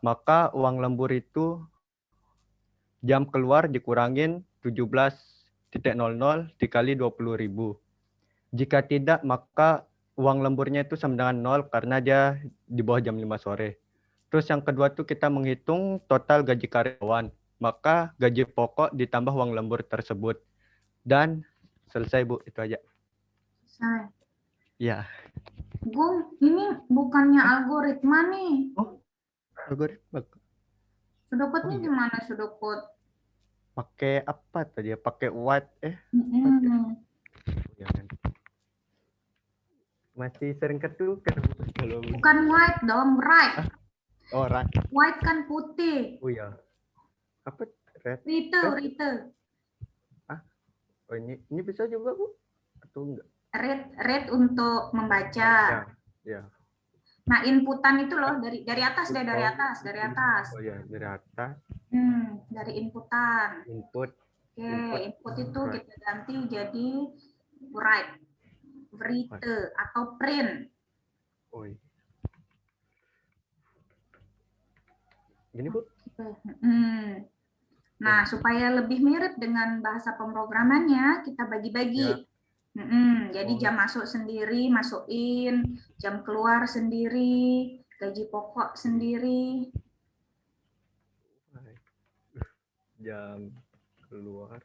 maka uang lembur itu jam keluar dikurangin 17.00 dikali 20.000. Jika tidak, maka uang lemburnya itu sama dengan 0 karena dia di bawah jam 5 sore. Terus yang kedua tuh kita menghitung total gaji karyawan. Maka gaji pokok ditambah uang lembur tersebut. Dan selesai, Bu, itu aja. Selesai. Ya. Gung, ini bukannya algoritma nih. Oh, algoritma. Sudokutnya gimana sudokut? Pakai apa tadi ya? Pakai white masih sering ketukar kalau bukan white dong, right. Oh, right. White kan putih. Oh ya. Apa red? Rite. Oh, ini bisa juga, Bu? Atau enggak? Red untuk membaca. Ya. Nah, inputan itu loh dari atas deh, dari atas. Oh ya, dari atas. Dari inputan. Input. Oke, input itu kita ganti jadi write, atau print. Oh iya. Gini Bu. Nah, supaya lebih mirip dengan bahasa pemrogramannya, kita bagi-bagi. Jadi jam masuk sendiri, masukin, jam keluar sendiri, gaji pokok sendiri. Jam keluar.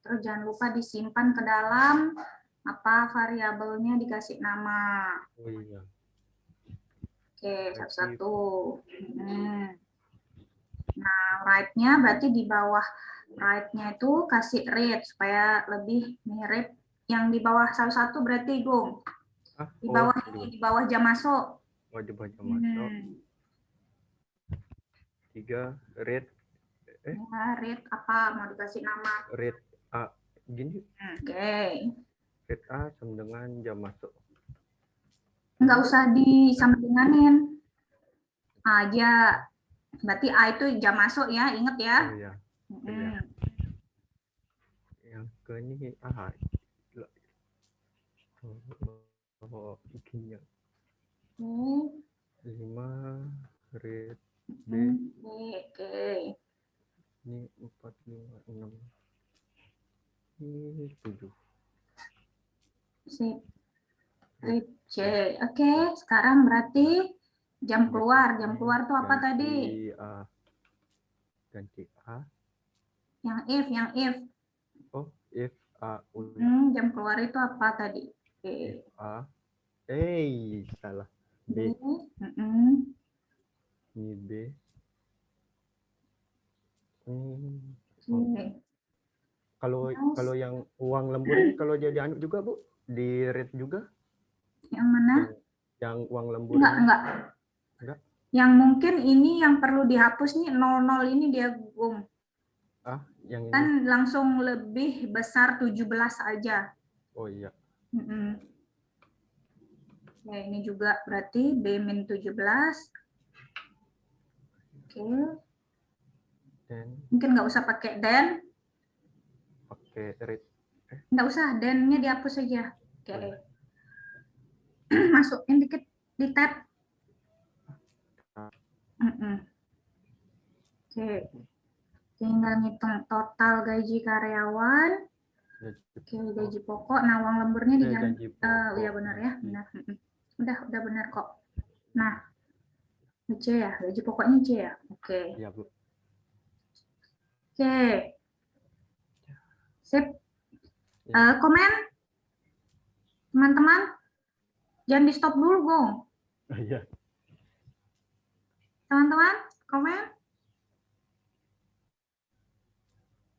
Terus jangan lupa disimpan ke dalam variabelnya, dikasih nama. Oh iya. Oke, satu-satu. Nah, write-nya berarti di bawah write-nya itu kasih read supaya lebih mirip. Yang di bawah satu-satu berarti Gung. Di bawah ini, di bawah jam masuk. Oh, di bawah jam masuk. 3 read. Ya, read apa? Mau dikasih nama? Read A. Gini. Oke. Read A sama dengan jam masuk. Nggak usah disama denganin. Aja. Berarti A itu jam masuk ya, inget ya. Oh iya. Yang ke ini oh ikinya. 5 read B. Oke. Ini 4, 5, 6. Ini 7. Sip. Read C. Oke, sekarang berarti jam keluar. Jam keluar tuh apa tadi? Ganti A. Yang if. Oh, if A. Jam keluar itu apa tadi? If A. Salah. B. Ini B. Kalau yang uang lembur ini kalau jadi anu juga Bu, di read juga? Yang mana? Yang uang lembur. Enggak. Yang mungkin ini yang perlu dihapus nih 00 ini dia Gung. Yang Kan ini langsung lebih besar 17 aja. Oh iya. Ya, ini juga berarti B-17. Oke. Mungkin nggak usah pakai then. Pakai read. Nggak usah, then-nya dihapus aja. Oke. Masukin dikit di tab. Oke. Tinggal ngitung total gaji karyawan. Oke, gaji pokok. Nah, uang lemburnya diganti. Ya benar ya, benar. Udah benar kok. Nah, C ya, gaji pokoknya C ya. Oke. Iya, Bu. Oke. Sip. Komen? Teman-teman? Jangan di stop dulu, Gong. Iya. Teman-teman, komen?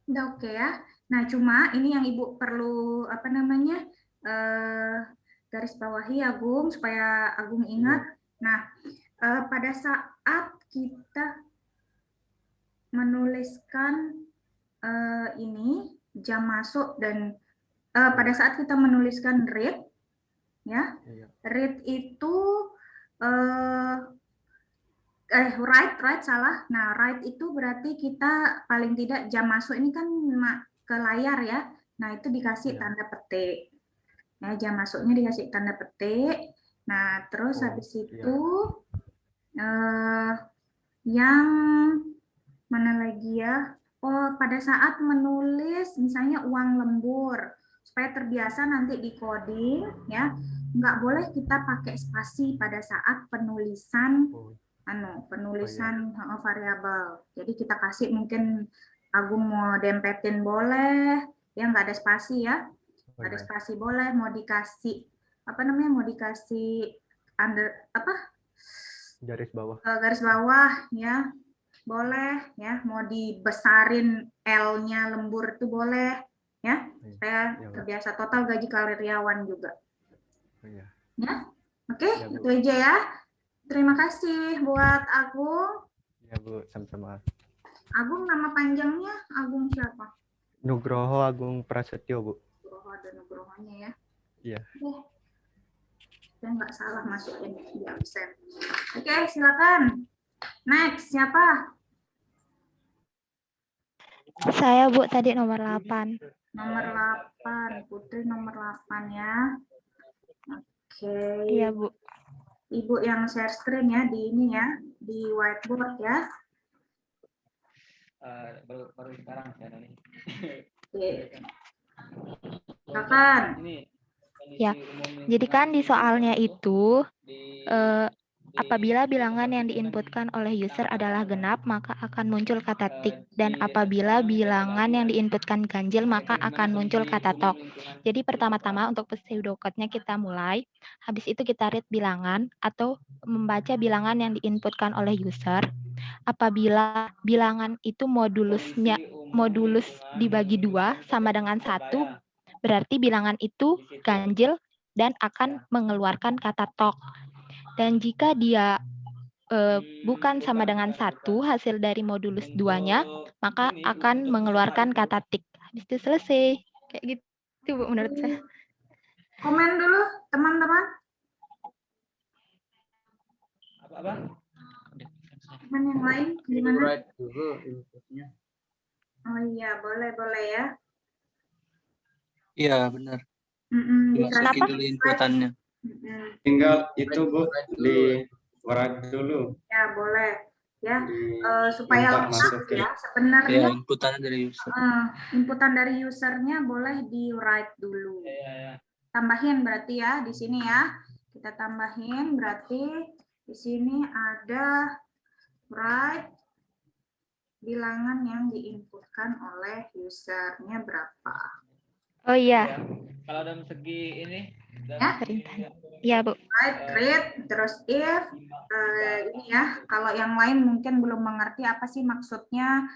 Udah oke ya. Nah, cuma ini yang Ibu perlu garis bawahi Agung supaya Agung ingat. Nah, pada saat kita menuliskan ini jam masuk dan pada saat kita menuliskan read ya, read itu write salah. Nah, write itu berarti kita paling tidak jam masuk ini kan ke layar ya. Nah, itu dikasih tanda petik. Nah, jam masuknya dikasih tanda petik. Nah, terus habis itu yang mana lagi ya? Oh, pada saat menulis misalnya uang lembur, supaya terbiasa nanti di coding ya, nggak boleh kita pakai spasi pada saat penulisan variabel. Jadi kita kasih mungkin Agung mau dempetin boleh, ya nggak ada spasi ya. Nggak ada spasi boleh, mau dikasih mau dikasih garis bawah ya. Boleh ya, mau dibesarin L-nya lembur itu boleh ya. Supaya terbiasa total gaji karyawan juga. Ya. Oke, itu aja ya. Terima kasih buat Agung. Ya Bu, sama-sama. Agung nama panjangnya Agung siapa? Nugroho Agung Prasetyo Bu. Nugroho, ada Nugrohonya ya. Iya. Saya nggak salah masukin di absen. Oke, silakan. Next, siapa? Saya Bu tadi nomor 8. Nomor 8, Putri nomor 8 ya. Oke. Iya Bu. Ibu yang share screen ya di ini ya, di whiteboard ya. Baru sekarang saya nih. Oke. Silakan. Ya. Jadi kan di soalnya itu apabila bilangan yang diinputkan oleh user adalah genap, maka akan muncul kata tik. Dan apabila bilangan yang diinputkan ganjil, maka akan muncul kata tok. Jadi pertama-tama untuk pseudocode-nya kita mulai. Habis itu kita read bilangan atau membaca bilangan yang diinputkan oleh user. Apabila bilangan itu modulus dibagi 2 sama dengan 1, berarti bilangan itu ganjil dan akan mengeluarkan kata tok. Dan jika dia bukan sama dengan 1 hasil dari modulus 2-nya, maka akan mengeluarkan kata tik. Habis itu selesai. Kayak gitu Bu menurut saya. Komen dulu teman-teman. Teman yang lain gimana? Oh iya, boleh ya. Iya, benar. Dikasih Dimasukin dulu inputannya. Tinggal itu Bu di write dulu. Ya, boleh. Ya, supaya Minta lengkap masukin. ya. Ya, Sebenarnya inputannya dari user. inputan dari usernya boleh di write dulu. Tambahin berarti ya di sini ya. Kita tambahin berarti di sini ada write bilangan yang diinputkan oleh usernya berapa. Oh iya. Kalau dalam segi ini Ya. Iya Bu. Right, read, terus if, ini ya, kalau yang lain mungkin belum mengerti apa sih maksudnya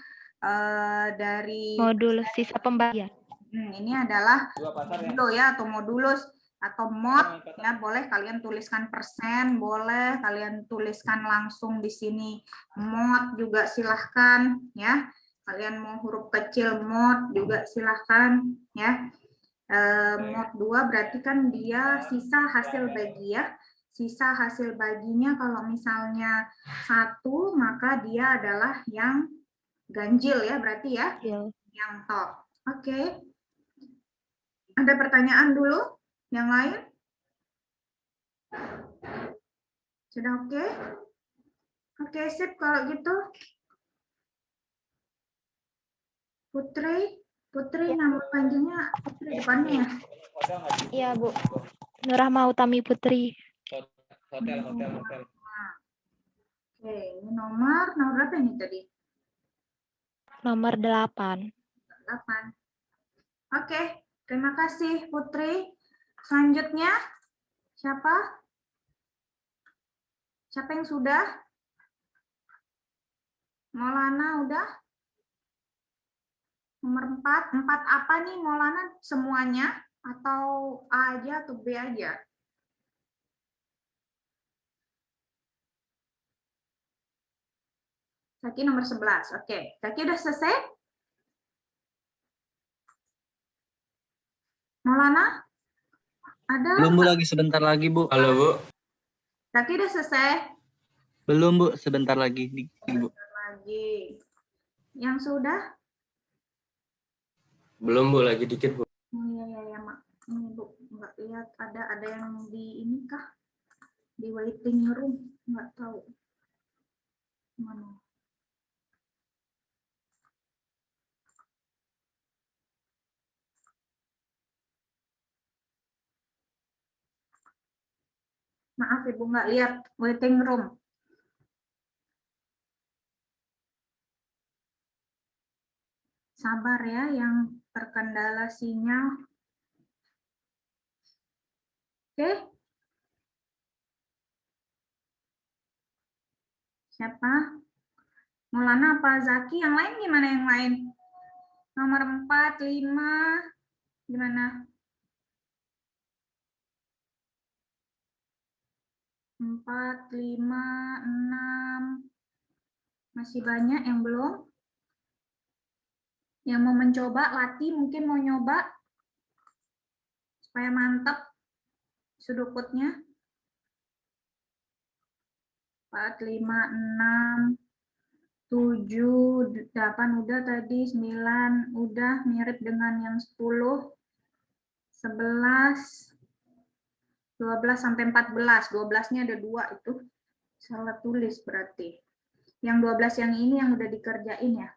dari Modulus sisa pembagian. ini adalah modulo ya, atau modulus atau mod ya, boleh kalian tuliskan persen, boleh kalian tuliskan langsung di sini mod juga silahkan ya, kalian mau huruf kecil mod juga silahkan ya. Mod 2 berarti kan dia sisa hasil bagi ya. Sisa hasil baginya kalau misalnya 1, maka dia adalah yang ganjil ya berarti ya. Yang top. Oke. Ada pertanyaan dulu? Yang lain? Sudah oke? Oke, sip kalau gitu. Putri nama panjangnya Putri depannya ya? Iya Bu. Nurahma Utami Putri. Hotel. Oke, ini nomor berapa ini tadi? Nomor 8. 8. Oke, terima kasih Putri. Selanjutnya, siapa? Siapa yang sudah? Maulana udah? Nomor 4. 4 apa nih Maulana? Semuanya? Atau A aja atau B aja? Zaki nomor 11. Oke, Zaki udah selesai? Maulana? Ada? Belum Bu, lagi sebentar lagi Bu. Halo Bu. Zaki udah selesai? Belum Bu, sebentar lagi. Bu. Lagi. Yang sudah? Belum Bu, lagi dikit Bu. Oh iya Mak. Ini Bu, nggak lihat ada yang di ini kah? Di waiting room, nggak tahu. Mana? Maaf Ibu nggak lihat waiting room. Sabar ya yang terkendala sinyal. Oke. Siapa? Maulana apa Zaki? Yang lain gimana yang lain? Nomor 4, 5, gimana? 4, 5, 6. Masih banyak yang belum? Yang mau mencoba, Lati mungkin mau nyoba supaya mantap sudokutnya. 4, 5, 6, 7, 8 udah tadi, 9 udah, mirip dengan yang 10, 11, 12 sampai 14. 12-nya ada 2 itu. Salah tulis berarti. Yang 12 yang ini yang udah dikerjain ya.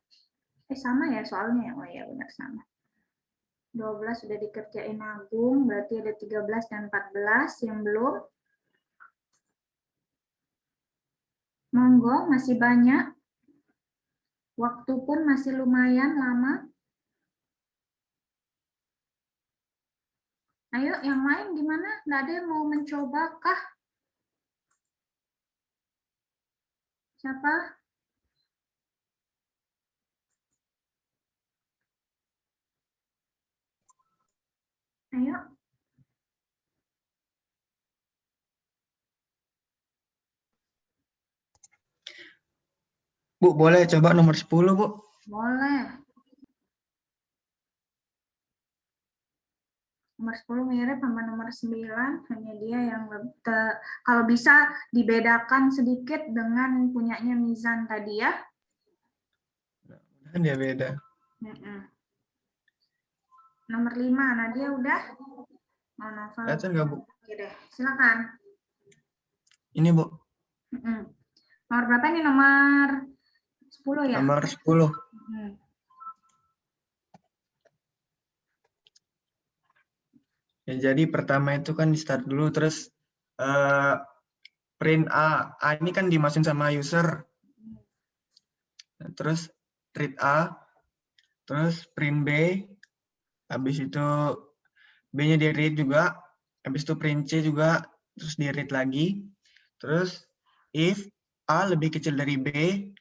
Sama ya soalnya ya. Oh ya benar sama. 12 sudah dikerjain Agung, berarti ada 13 dan 14 yang belum. Monggo, masih banyak. Waktu pun masih lumayan lama. Ayo, yang lain gimana? Nggak ada yang mau mencoba kah? Siapa? Ayo. Bu, boleh coba nomor 10, Bu? Boleh. Nomor 10 mirip sama nomor 9, hanya dia yang kalau bisa dibedakan sedikit dengan punyanya Mizan tadi ya. Kan dia beda. Nomor 5, Nadia udah? Mau Novel? Kelihatan nggak, Bu? Oke deh, silakan. Ini, Bu. Nomor berapa ini? Nomor 10 ya? Nomor 10. Ya, jadi pertama itu kan di start dulu, terus print A. A ini kan dimasukin sama user. Terus read A, terus print B, habis itu B-nya di read juga, habis itu print C juga, terus di read lagi. Terus if A lebih kecil dari B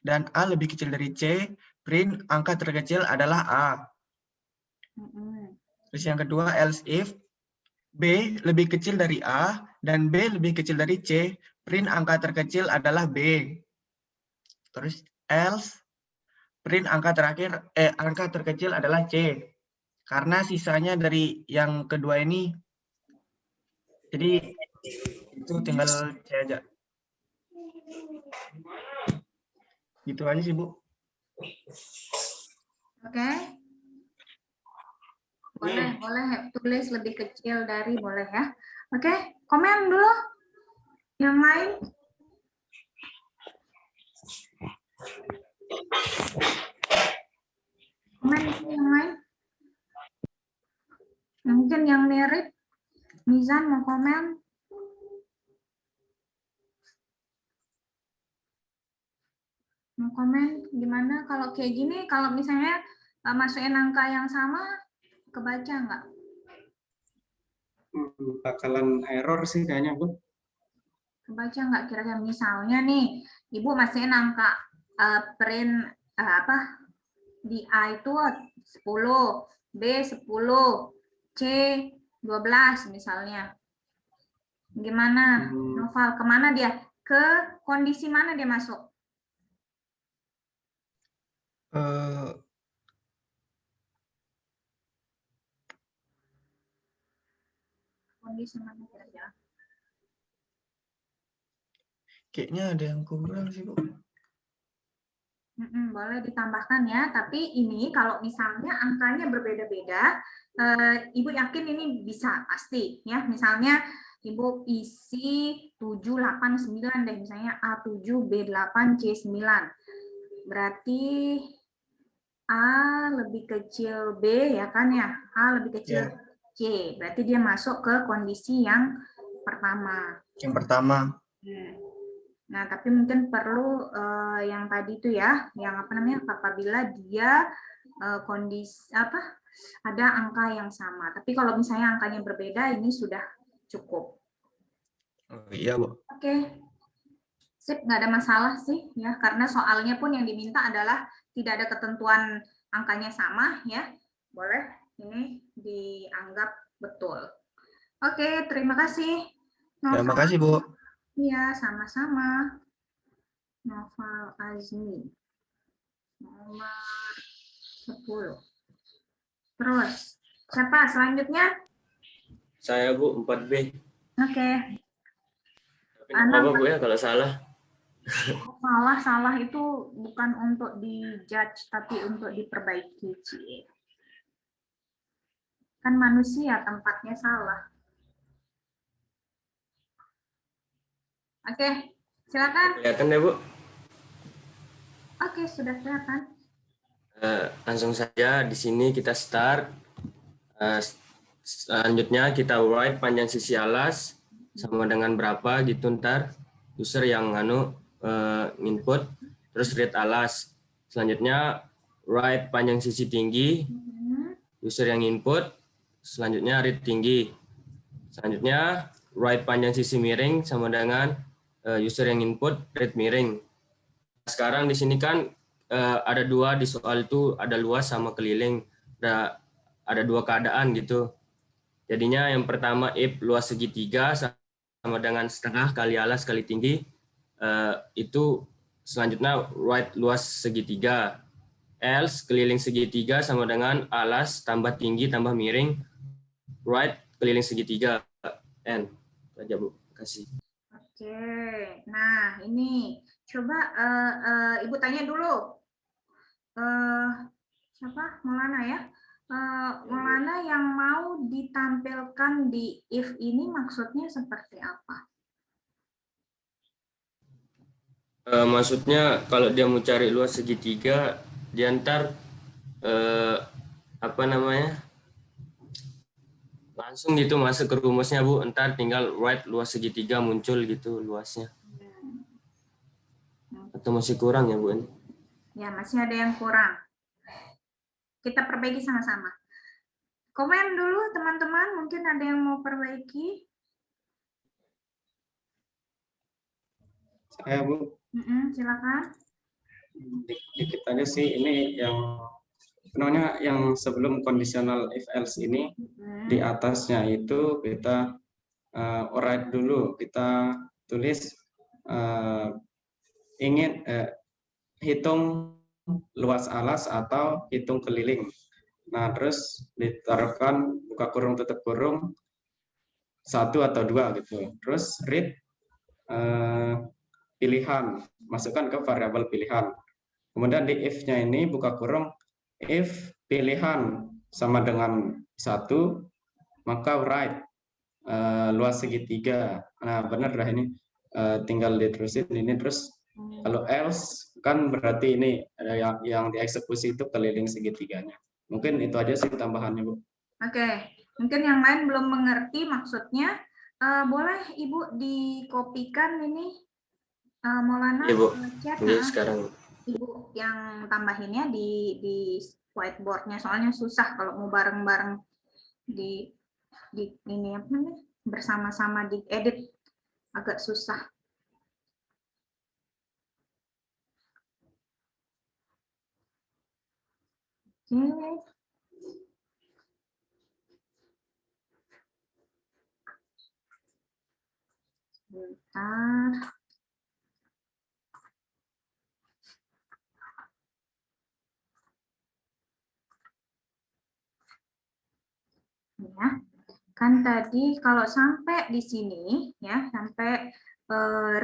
dan A lebih kecil dari C, print angka terkecil adalah A. Terus yang kedua, else if B lebih kecil dari A dan B lebih kecil dari C, print angka terkecil adalah B. Terus else print angka terkecil adalah C. Karena sisanya dari yang kedua ini, jadi itu tinggal C aja. Gitu aja sih, Bu. Oke. Boleh tulis lebih kecil dari, boleh ya. Oke, komen dulu. Yang lain? Komen yang lain? Mungkin yang mirip. Mizan mau komen? Mau komen gimana kalau kayak gini? Kalau misalnya masukin angka yang sama, kebaca nggak? Bakalan error sih kayaknya, Bu. Kebaca nggak kira-kira? Misalnya nih, Ibu masukin angka print di A itu 10, B 10, C 12 misalnya. Gimana, Noval? Kemana dia? Ke kondisi mana dia masuk? Kondisi mana kira-kira? Kayaknya ada yang kurang sih, Bu. Boleh ditambahkan ya, tapi ini kalau misalnya angkanya berbeda-beda, Ibu yakin ini bisa pasti ya. Misalnya Ibu isi 7, 8, 9 deh, misalnya A7, B8, C9. Berarti A lebih kecil B ya kan ya, A lebih kecil C. Berarti dia masuk ke kondisi yang pertama. Yang pertama. Nah, tapi mungkin perlu yang tadi itu ya, yang apabila dia kondisi ada angka yang sama. Tapi kalau misalnya angkanya berbeda, ini sudah cukup. Oh, iya, Bu. Oke. Sip, nggak ada masalah sih ya, karena soalnya pun yang diminta adalah tidak ada ketentuan angkanya sama ya. Boleh ini dianggap betul. Oke, terima kasih. Terima kasih, Bu. Iya, sama-sama. Noval Azmi. Nomor 10. Terus, siapa selanjutnya? Saya, Bu, 4B. Oke. Tapi nggak apa-apa, Bu, ya, kalau salah. Salah itu bukan untuk dijudge tapi untuk diperbaiki, Ci. Kan manusia tempatnya salah. Oke, silakan. Kelihatan ya, Bu? Oke, sudah kelihatan. Langsung saja di sini kita start. Selanjutnya kita write panjang sisi alas sama dengan berapa gitu, ntar user yang input, terus read alas. Selanjutnya write panjang sisi tinggi, user yang input, selanjutnya read tinggi. Selanjutnya write panjang sisi miring sama dengan user yang input, read miring. Sekarang di sini kan ada dua di soal itu, ada luas sama keliling. Ada dua keadaan gitu. Jadinya yang pertama if luas segitiga sama dengan setengah kali alas kali tinggi, itu selanjutnya write luas segitiga. Else keliling segitiga sama dengan alas tambah tinggi tambah miring, write keliling segitiga. N. Aja, Bu. Kasih. Oke, nah ini coba Ibu tanya dulu. Siapa? Maulana ya? Maulana yang mau ditampilkan di if ini maksudnya seperti apa? Maksudnya kalau dia mau cari luas segitiga, dia ntar langsung gitu masuk ke rumusnya, Bu. Ntar tinggal write luas segitiga muncul gitu luasnya. Atau masih kurang ya, Bu? Ya, masih ada yang kurang. Kita perbaiki sama-sama. Komen dulu teman-teman, mungkin ada yang mau perbaiki. Saya, Bu. Silakan. Dikit aja sih, ini yang sebelum conditional if else ini, di atasnya itu kita write dulu, kita tulis ingin hitung luas alas atau hitung keliling. Nah, terus ditaruhkan buka kurung tutup kurung 1 atau 2 gitu. Terus read pilihan, masukkan ke variabel pilihan. Kemudian di if-nya ini buka kurung if pilihan sama dengan 1, maka write luas segitiga. Nah, benar lah ini. Tinggal diterusin ini terus. Kalau else kan berarti ini yang dieksekusi itu keliling segitiganya. Mungkin itu aja sih tambahannya, Bu. Oke, mungkin yang lain belum mengerti maksudnya. Boleh Ibu dikopikan ini Maulana chat. Sekarang Ibu yang tambahinnya di whiteboardnya, soalnya susah kalau mau bareng-bareng di ini apa namanya bersama-sama di edit, agak susah. Oke. Sebentar. Ya, kan tadi kalau sampai di sini ya, sampai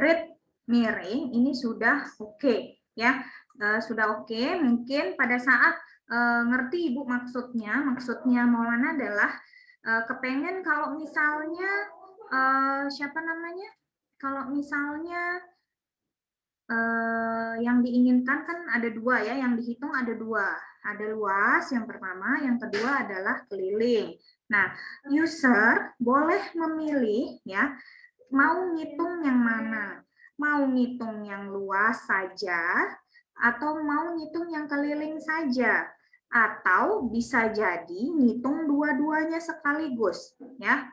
read miring ini sudah oke ya. Sudah oke. Mungkin pada saat ngerti Ibu maksudnya Maulana adalah kepengen kalau misalnya kalau misalnya yang diinginkan kan ada dua ya, yang dihitung ada dua, ada luas yang pertama, yang kedua adalah keliling. Nah, user boleh memilih ya, mau ngitung yang mana, mau ngitung yang luas saja atau mau ngitung yang keliling saja, atau bisa jadi ngitung dua-duanya sekaligus ya,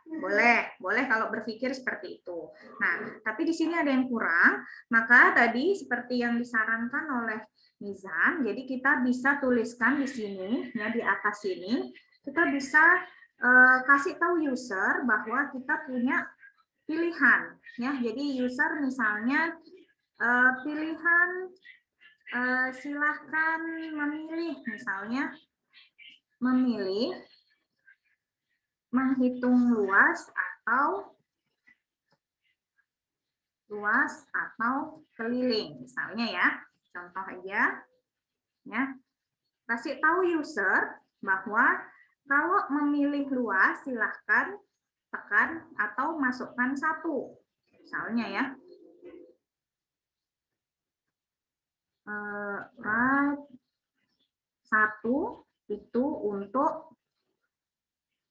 boleh kalau berpikir seperti itu. Nah, tapi di sini ada yang kurang, maka tadi seperti yang disarankan oleh Nizam, jadi kita bisa tuliskan di sini ya, di atas sini kita bisa kasih tahu user bahwa kita punya pilihan ya. Jadi user misalnya pilihan silahkan memilih, misalnya memilih menghitung luas atau luas atau keliling. Misalnya ya, contoh aja. Ya, kasih tahu user bahwa kalau memilih luas silahkan tekan atau masukkan 1. Misalnya ya, right 1 itu untuk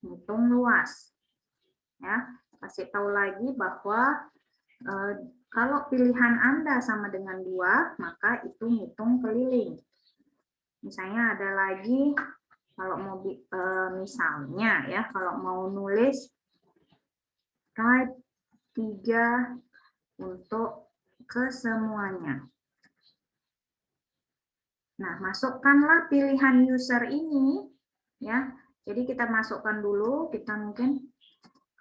hitung luas. Ya, kasih tahu lagi bahwa kalau pilihan Anda sama dengan 2, maka itu hitung keliling. Misalnya ada lagi, kalau mau misalnya ya, kalau mau nulis right 3 untuk kesemuanya. Nah, masukkanlah pilihan user ini ya. Jadi kita masukkan dulu, kita mungkin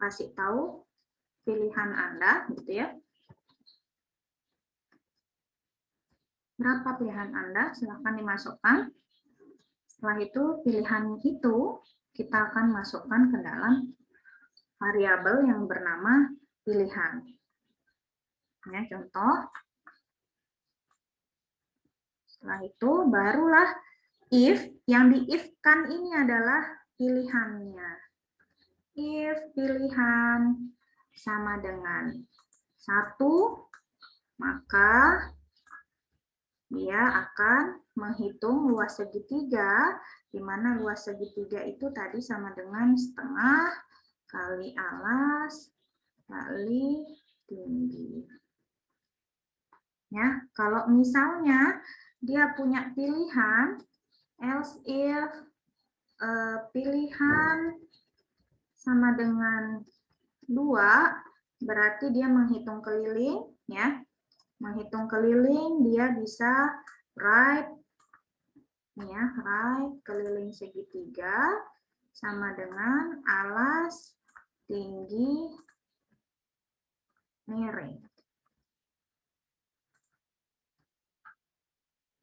kasih tahu pilihan Anda gitu ya. Berapa pilihan Anda? Silahkan dimasukkan. Setelah itu pilihan itu kita akan masukkan ke dalam variabel yang bernama pilihan. Ya, contoh. Setelah itu barulah if, yang di if-kan ini adalah pilihannya. If pilihan sama dengan 1, maka dia akan menghitung luas segitiga, di mana luas segitiga itu tadi sama dengan setengah kali alas kali tinggi. Ya, kalau misalnya dia punya pilihan, else if pilihan sama dengan 2, berarti dia menghitung keliling, ya. Menghitung keliling dia bisa right, ya, right keliling segitiga sama dengan alas tinggi miring.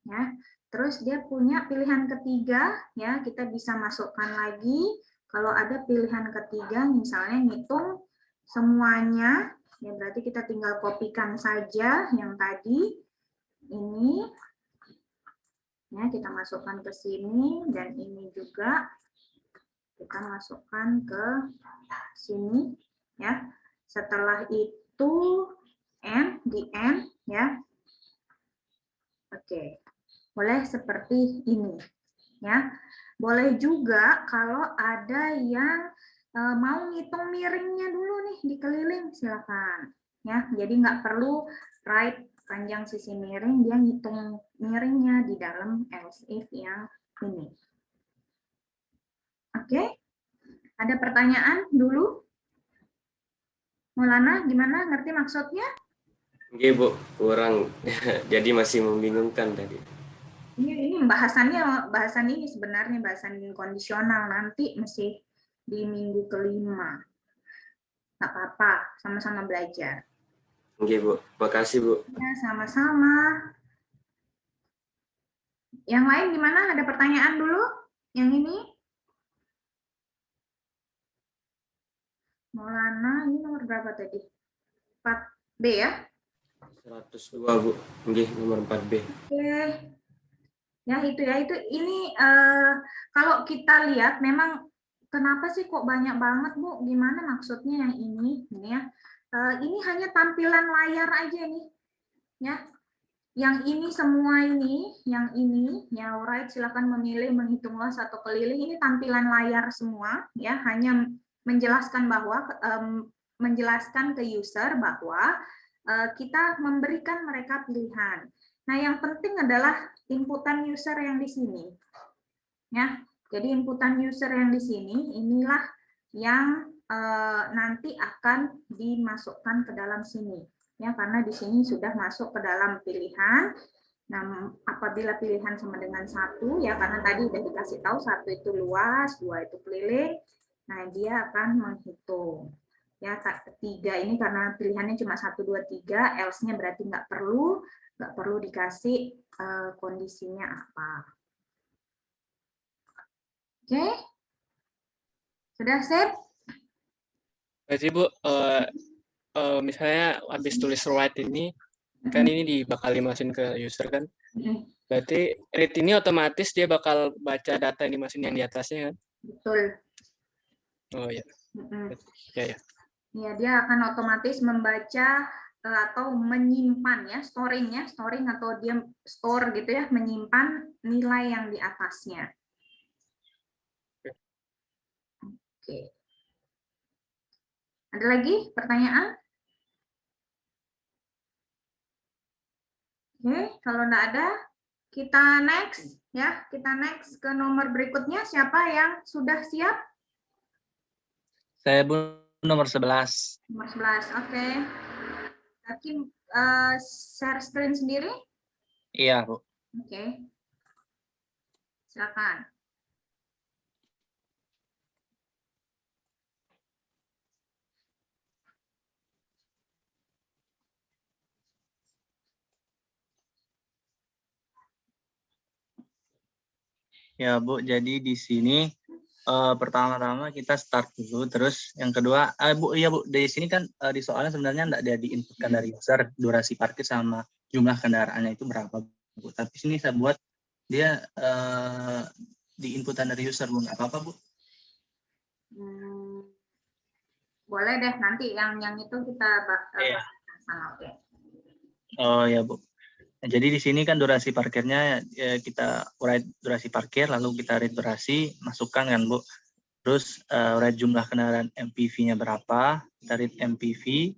Ya, terus dia punya pilihan ketiga, ya, kita bisa masukkan lagi. Kalau ada pilihan ketiga, misalnya ngitung semuanya, ya berarti kita tinggal kopikan saja yang tadi ini, ya kita masukkan ke sini, dan ini juga kita masukkan ke sini, ya. Setelah itu di end, ya. Oke. Boleh seperti ini, ya. Boleh juga kalau ada yang mau ngitung miringnya dulu nih di keliling, silakan, ya. Jadi nggak perlu right panjang sisi miring, dia ngitung miringnya di dalam else if yang ini. Oke, ada pertanyaan dulu? Maulana, gimana? Ngerti maksudnya? Oke, Bu, kurang. Jadi masih membingungkan tadi. Ini bahasan ini sebenarnya bahasan kondisional, nanti masih di minggu kelima. Nggak apa-apa, sama-sama belajar. Oke, Bu. Makasih, Bu. Ya, sama-sama. Yang lain gimana? Ada pertanyaan dulu? Yang ini? Maulana, ini nomor berapa tadi? 4B ya? 102, Bu. Oke, nomor 4B. Oke. Ya, itu ya. Ini kalau kita lihat memang kenapa sih kok banyak banget, Bu? Gimana maksudnya yang ini? Ini ya. Ini hanya tampilan layar aja nih. Ya. Yang ini semua ini, yang ini, ya right, silakan memilih menghitung luas atau keliling. Ini tampilan layar semua, ya, hanya menjelaskan bahwa menjelaskan ke user bahwa kita memberikan mereka pilihan. Nah, yang penting adalah inputan user yang di sini. Ya, jadi inputan user yang di sini inilah yang nanti akan dimasukkan ke dalam sini. Ya, karena di sini sudah masuk ke dalam pilihan. Nah, apabila pilihan sama dengan 1, ya karena tadi udah dikasih tahu 1 itu luas, 2 itu keliling. Nah, dia akan menghitung. Ya, 3 ini karena pilihannya cuma 1, 2, 3, else-nya berarti nggak perlu dikasih kondisinya apa. Oke? Sudah sip? Berarti Bu, misalnya habis tulis write ini, kan ini bakal dimasukin ke user kan. Berarti read ini otomatis dia bakal baca data yang dimasukin yang di atasnya kan? Betul. Oh iya. Ya, ya. Ya, dia akan otomatis membaca atau menyimpan ya, storing atau dia store gitu ya, menyimpan nilai yang di atasnya. Oke. Ada lagi pertanyaan? Oke, kalau enggak ada, kita next ya, kita next ke nomor berikutnya. Siapa yang sudah siap? Saya Bu nomor 11. Nomor 11, oke. Hakim share screen sendiri? Iya, Bu. Oke. Silakan. Ya, Bu. Jadi di sini pertama-tama kita start dulu, terus yang kedua, Bu, iya Bu, di sini kan di soalnya sebenarnya enggak ada diinputkan dari user durasi parkir sama jumlah kendaraannya itu berapa, Bu. Tapi sini saya buat dia diinputan dari user, Bu. Nggak apa-apa, Bu? Boleh deh, nanti yang itu kita Iya. sama, oke. Oh ya, Bu. Nah, jadi di sini kan durasi parkirnya kita write durasi parkir, lalu kita read durasi, masukkan kan, Bu. Terus write jumlah kendaraan MPV-nya berapa, kita read MPV,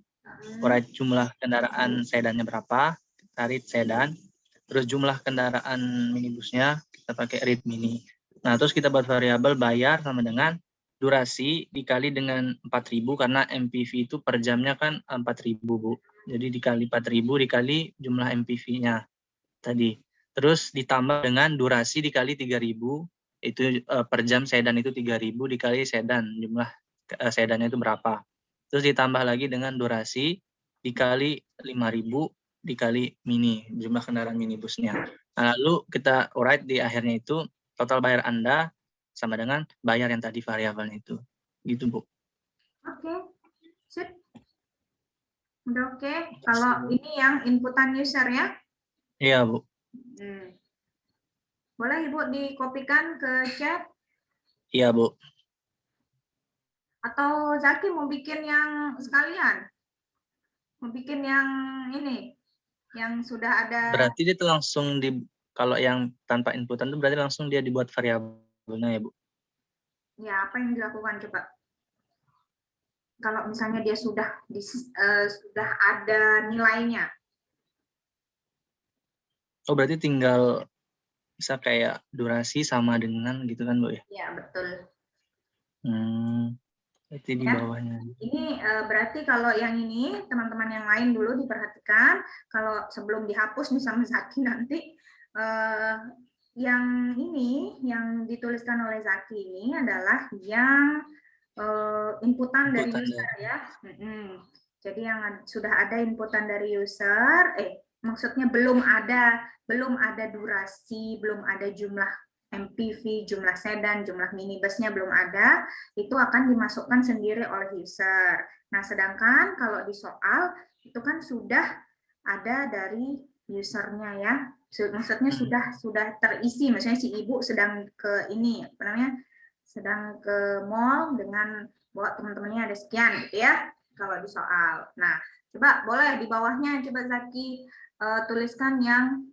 write jumlah kendaraan sedannya berapa, kita read sedan, terus jumlah kendaraan minibusnya kita pakai read mini. Nah, terus kita buat variabel bayar sama dengan durasi dikali dengan 4.000 karena MPV itu per jamnya kan 4.000, Bu. Jadi dikali 4.000 dikali jumlah MPV-nya tadi. Terus ditambah dengan durasi dikali 3.000, itu per jam sedan itu 3.000 dikali sedan, jumlah sedannya itu berapa. Terus ditambah lagi dengan durasi dikali 5.000 dikali mini, jumlah kendaraan minibusnya. Nah, lalu kita write di akhirnya itu total bayar Anda sama dengan bayar yang tadi variabelnya itu. Gitu, Bu. Oke, sip. Udah oke. Kalau ini yang inputan user ya? Iya, Bu. Boleh Ibu dikopikan ke chat? Iya, Bu. Atau Zaki mau bikin yang sekalian? Mau bikin yang ini? Yang sudah ada... Berarti dia tuh langsung kalau yang tanpa inputan itu berarti langsung dia dibuat variabelnya ya, Bu? Ya, apa yang dilakukan coba? Kalau misalnya dia sudah ada nilainya. Oh, berarti tinggal bisa kayak durasi sama dengan gitu kan, Bu ya? Iya, betul. Berarti di Ya. bawahnya. Ini berarti kalau yang ini teman-teman yang lain dulu diperhatikan. Kalau sebelum dihapus nih sama Zaki nanti, yang ini yang dituliskan oleh Zaki ini adalah yang inputan dari user ya. Jadi yang sudah ada inputan dari user, maksudnya belum ada durasi, belum ada jumlah MPV, jumlah sedan, jumlah minibusnya belum ada, itu akan dimasukkan sendiri oleh user. Nah, sedangkan kalau di soal itu kan sudah ada dari usernya ya. Maksudnya sudah terisi, misalnya si ibu sedang ke ini, apa namanya? Sedang ke mall dengan bawa teman-temannya ada sekian gitu ya kalau di soal. Nah, coba boleh di bawahnya coba Zaki tuliskan yang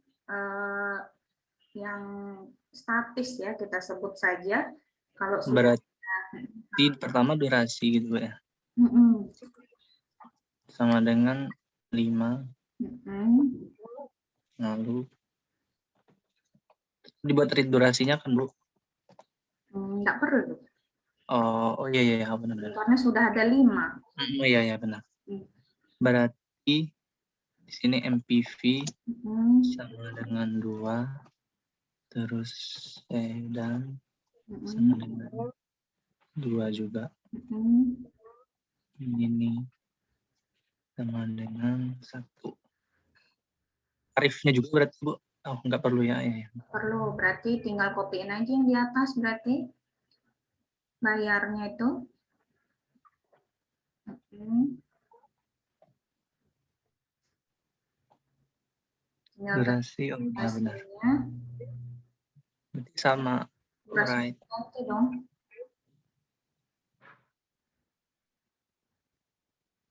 statis ya, kita sebut saja kalau sudah berarti pertama durasi gitu ya. Sama dengan 5. Lalu dibuat read durasinya kan, Bu? Enggak perlu. Oh iya benar. Karena sudah ada 5. Oh iya benar. Berarti di sini MPV sama dengan 2, terus sedan sama dengan 2 juga. Ini sama dengan 1. Tarifnya juga berarti, Bu? Oh, nggak perlu ya? Perlu, berarti tinggal copyin aja yang di atas berarti. Bayarnya itu. Tinggal Durasi, oh iya benar. durasinya. Berarti sama, Durasi right. ganti dong.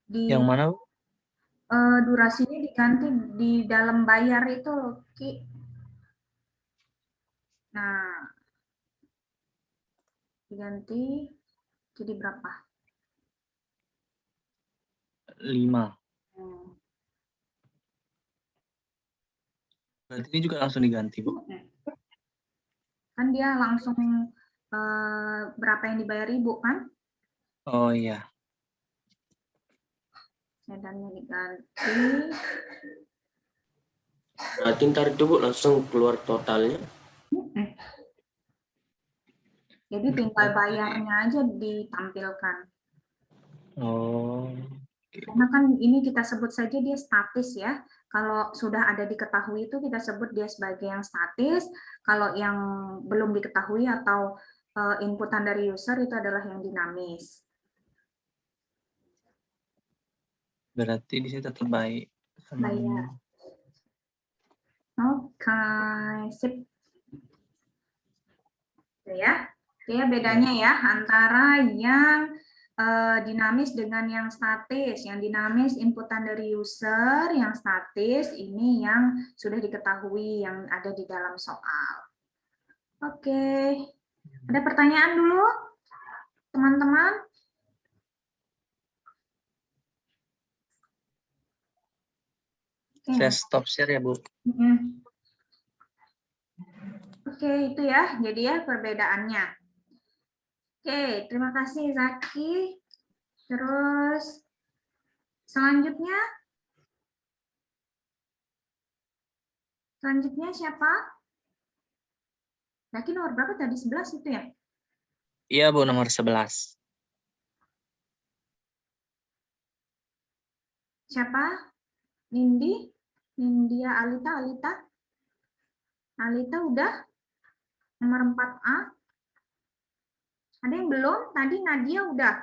Yang mana, Bu? Durasinya diganti di dalam bayar itu loh, Ki. Nah, diganti jadi berapa? 5. Berarti ini juga langsung diganti, Bu. Kan dia langsung berapa yang dibayar Ibu kan? Oh iya. Sedannya diganti. Berarti ntar itu Bu langsung keluar totalnya. Jadi tinggal bayarnya aja ditampilkan. Oh. Karena kan ini kita sebut saja dia statis ya. Kalau sudah ada diketahui itu kita sebut dia sebagai yang statis. Kalau yang belum diketahui atau inputan dari user itu adalah yang dinamis. Berarti di sini tetap baik. Bayar. Oke, sip. Itu ya. Itu ya bedanya ya antara yang dinamis dengan yang statis. Yang dinamis inputan dari user, yang statis ini yang sudah diketahui yang ada di dalam soal. Oke. Ada pertanyaan dulu, teman-teman? Saya stop share ya, Bu. Oke, itu ya. Jadi ya perbedaannya. Oke, terima kasih Zaki. Terus selanjutnya siapa? Zaki nomor berapa tadi? 11 itu ya? Iya, Bu, nomor 11. Siapa? Nindi? Nindia Alita? Alita udah? Nomor 4A? Ada yang belum? Tadi Nadia udah.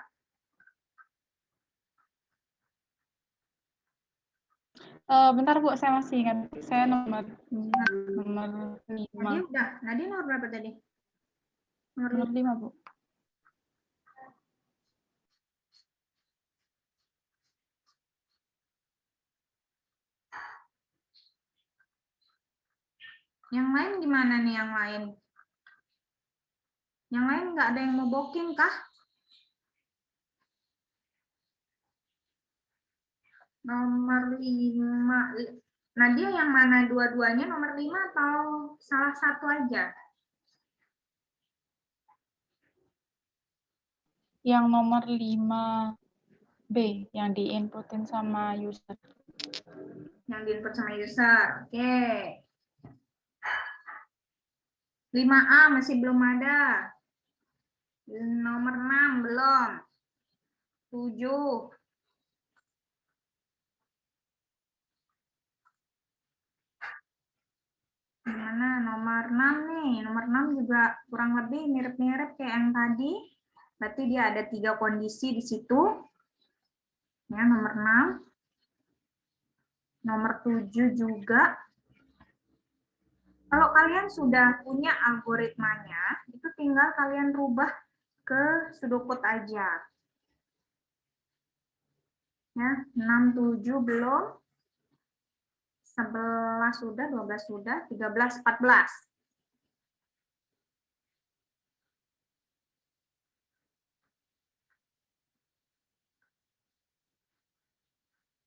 Bentar Bu, saya masih ingat. Saya nomor 5. Nadia udah. Nadia nomor berapa tadi? Nomor 5, Bu. Yang lain gimana nih yang lain? Yang lain nggak ada yang mau booking kah? Nomor 5. Nadia yang mana dua-duanya nomor 5 atau salah satu aja? Yang nomor 5B yang diinputin sama user. Yang diinput sama user. Oke. 5A masih belum ada. Nomor 6 belum. 7. Gimana nomor 6 nih? Nomor 6 juga kurang lebih mirip-mirip kayak yang tadi. Berarti dia ada 3 kondisi di situ. Ya, nomor 6. Nomor 7 juga. Kalau kalian sudah punya algoritmanya, itu tinggal kalian rubah ke sudokut aja. Ya, 6, 7 belum. 11 sudah, 12 sudah, 13, 14.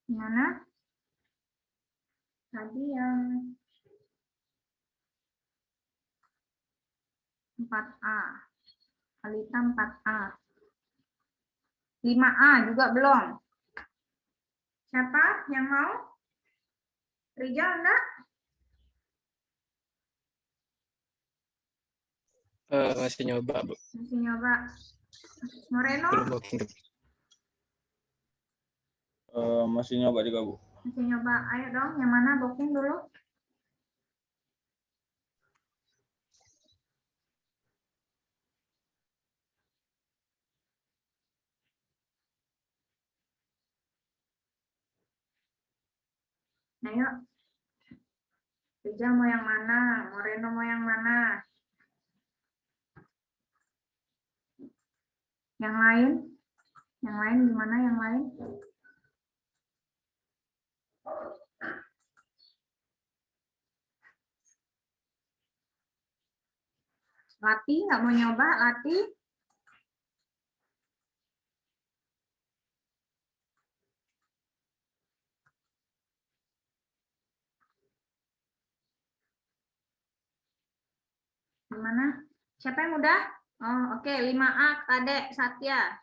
Gimana? Tadi yang 4A. Alita 4A. 5A juga belum. Siapa yang mau? Rijal enggak? Masih nyoba, Bu. Masih nyoba. Moreno? Belum booking. Masih nyoba juga, Bu. Masih nyoba. Ayo dong, yang mana booking dulu? Ayo. Rijal mau yang mana? Moreno mau yang mana? Yang lain? Yang lain gimana yang lain? Lati nggak mau nyoba? Lati? Gimana? Siapa yang udah? Oh, oke. 5A, Kadek, Satya.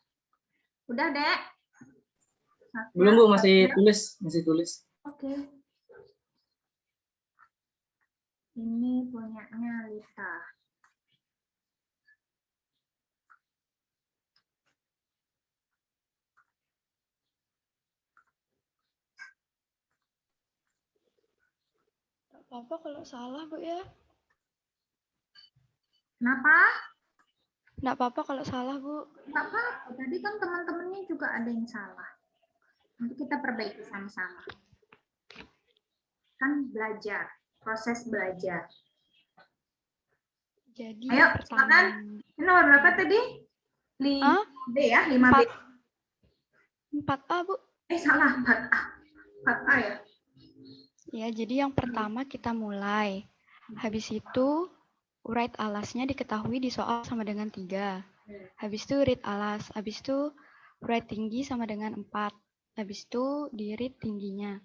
Udah, Dek? Satya, Belum Bu, masih Satya. tulis. Oke. Ini punyanya Lita. Nggak apa-apa kalau salah, Bu ya. Kenapa? Nggak apa-apa kalau salah, Bu. Nggak apa-apa. Tadi kan teman-temannya juga ada yang salah. Nanti kita perbaiki sama-sama. Kan belajar, proses belajar. Jadi Ayo, silakan. Ini nomor berapa tadi? 5B ya, 5B. 4A, Bu. Salah, 4A. 4A ya? Ya, jadi yang pertama kita mulai. Habis itu, urait alasnya diketahui di soal sama dengan 3. Habis itu read alas. Habis itu urait tinggi sama dengan 4. Habis itu di read tingginya.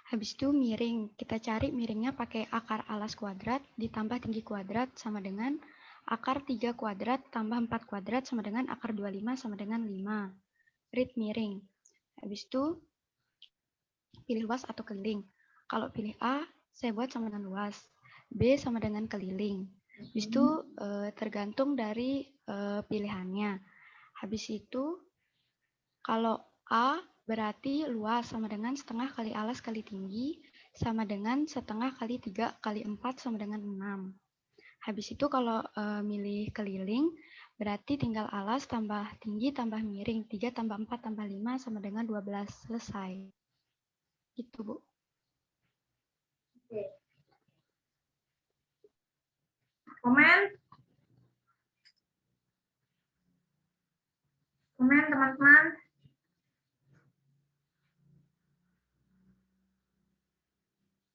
Habis itu miring. Kita cari miringnya pakai akar alas kuadrat ditambah tinggi kuadrat sama dengan akar 3 kuadrat tambah 4 kuadrat sama dengan akar 25 sama dengan 5. Read miring. Habis itu pilih luas atau keliling. Kalau pilih A, saya buat sama dengan luas. B sama dengan keliling. Habis itu tergantung dari pilihannya. Habis itu kalau A berarti luas sama dengan setengah kali alas kali tinggi sama dengan setengah kali 3 kali 4 sama dengan 6. Habis itu kalau milih keliling berarti tinggal alas tambah tinggi tambah miring. 3 tambah 4 tambah 5 sama dengan 12. Selesai. Gitu, Bu. Oke. Komen? Komen teman-teman?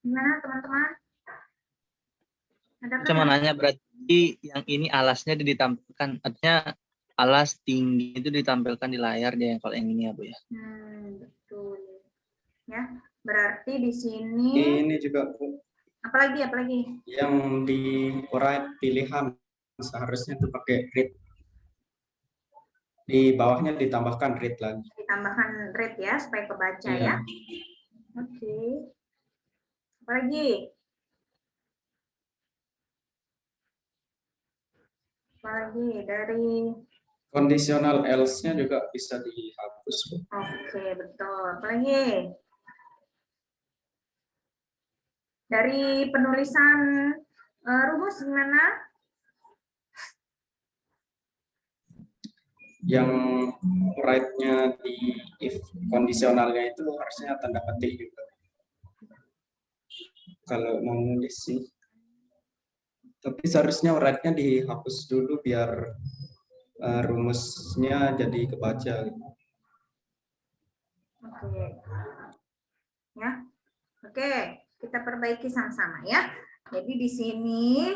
Gimana teman-teman? Saya mau nanya, berarti yang ini alasnya ditampilkan, artinya alas tinggi itu ditampilkan di layar dia kalau yang ini ya Bu ya? Betul. Ya, berarti di sini. Ini juga Bu. Apalagi? Yang di urait pilihan seharusnya itu pakai read. Di bawahnya ditambahkan read lagi. Ditambahkan read ya, supaya kebaca ya. Oke. Apalagi? Dari Conditional else-nya juga bisa dihapus Bu. Oke, betul. Apalagi? Dari penulisan rumus gimana? Yang right-nya di if kondisionalnya itu harusnya tanda petik juga. Kalau mau nulis sih. Tapi seharusnya right-nya dihapus dulu biar rumusnya jadi kebaca. Oke. Ya. Oke, kita perbaiki sama-sama ya. Jadi di sini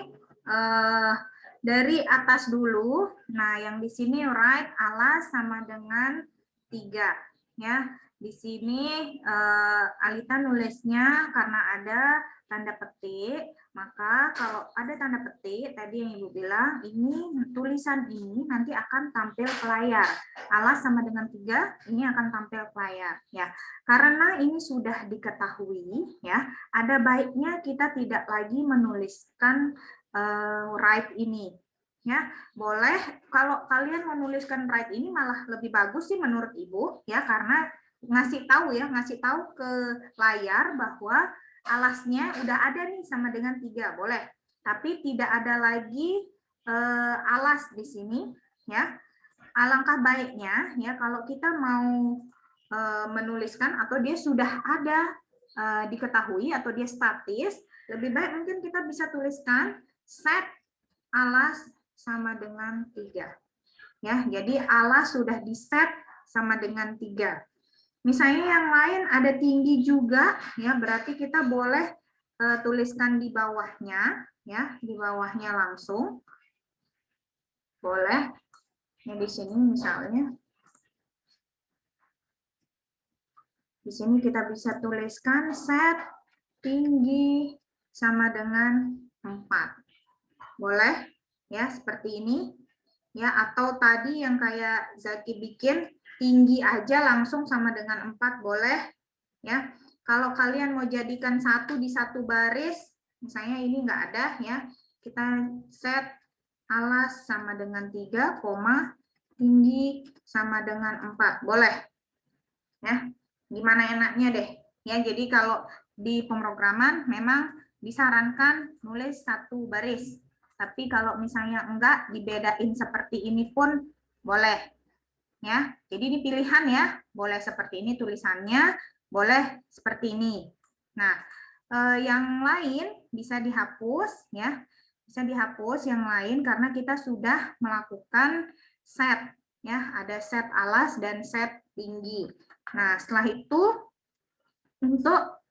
dari atas dulu. Nah, yang di sini right alas sama dengan 3 ya. Di sini Alita nulisnya karena ada tanda petik, maka kalau ada tanda petik tadi yang Ibu bilang, ini tulisan ini nanti akan tampil ke layar. Alas sama dengan 3, ini akan tampil ke layar ya. Karena ini sudah diketahui ya, ada baiknya kita tidak lagi menuliskan right ini ya. Boleh kalau kalian menuliskan right ini malah lebih bagus sih menurut Ibu ya, karena ngasih tahu ke layar bahwa alasnya udah ada nih sama dengan 3, boleh. Tapi tidak ada lagi alas di sini ya. Alangkah baiknya ya kalau kita mau menuliskan atau dia sudah ada diketahui atau dia statis, Lebih baik mungkin kita bisa tuliskan set alas sama dengan 3. Ya, jadi alas sudah di set sama dengan 3. Misalnya yang lain ada tinggi juga, ya berarti kita boleh tuliskan di bawahnya, ya di bawahnya langsung. Boleh. Ya di sini misalnya. Di sini kita bisa tuliskan set tinggi sama dengan 4. Boleh? Ya, seperti ini. Ya, atau tadi yang kayak Zaki bikin, tinggi aja langsung sama dengan 4, boleh. Ya, kalau kalian mau jadikan satu di satu baris, misalnya ini enggak ada, ya, kita set alas sama dengan 3, tinggi sama dengan 4, boleh. Ya, gimana enaknya deh. Ya, jadi kalau di pemrograman memang disarankan nulis satu baris. Tapi kalau misalnya enggak, dibedain seperti ini pun boleh. Ya, jadi ini pilihan ya. Boleh seperti ini tulisannya, boleh seperti ini. Nah, yang lain bisa dihapus ya. Bisa dihapus yang lain karena kita sudah melakukan set ya, ada set alas dan set tinggi. Nah, setelah itu untuk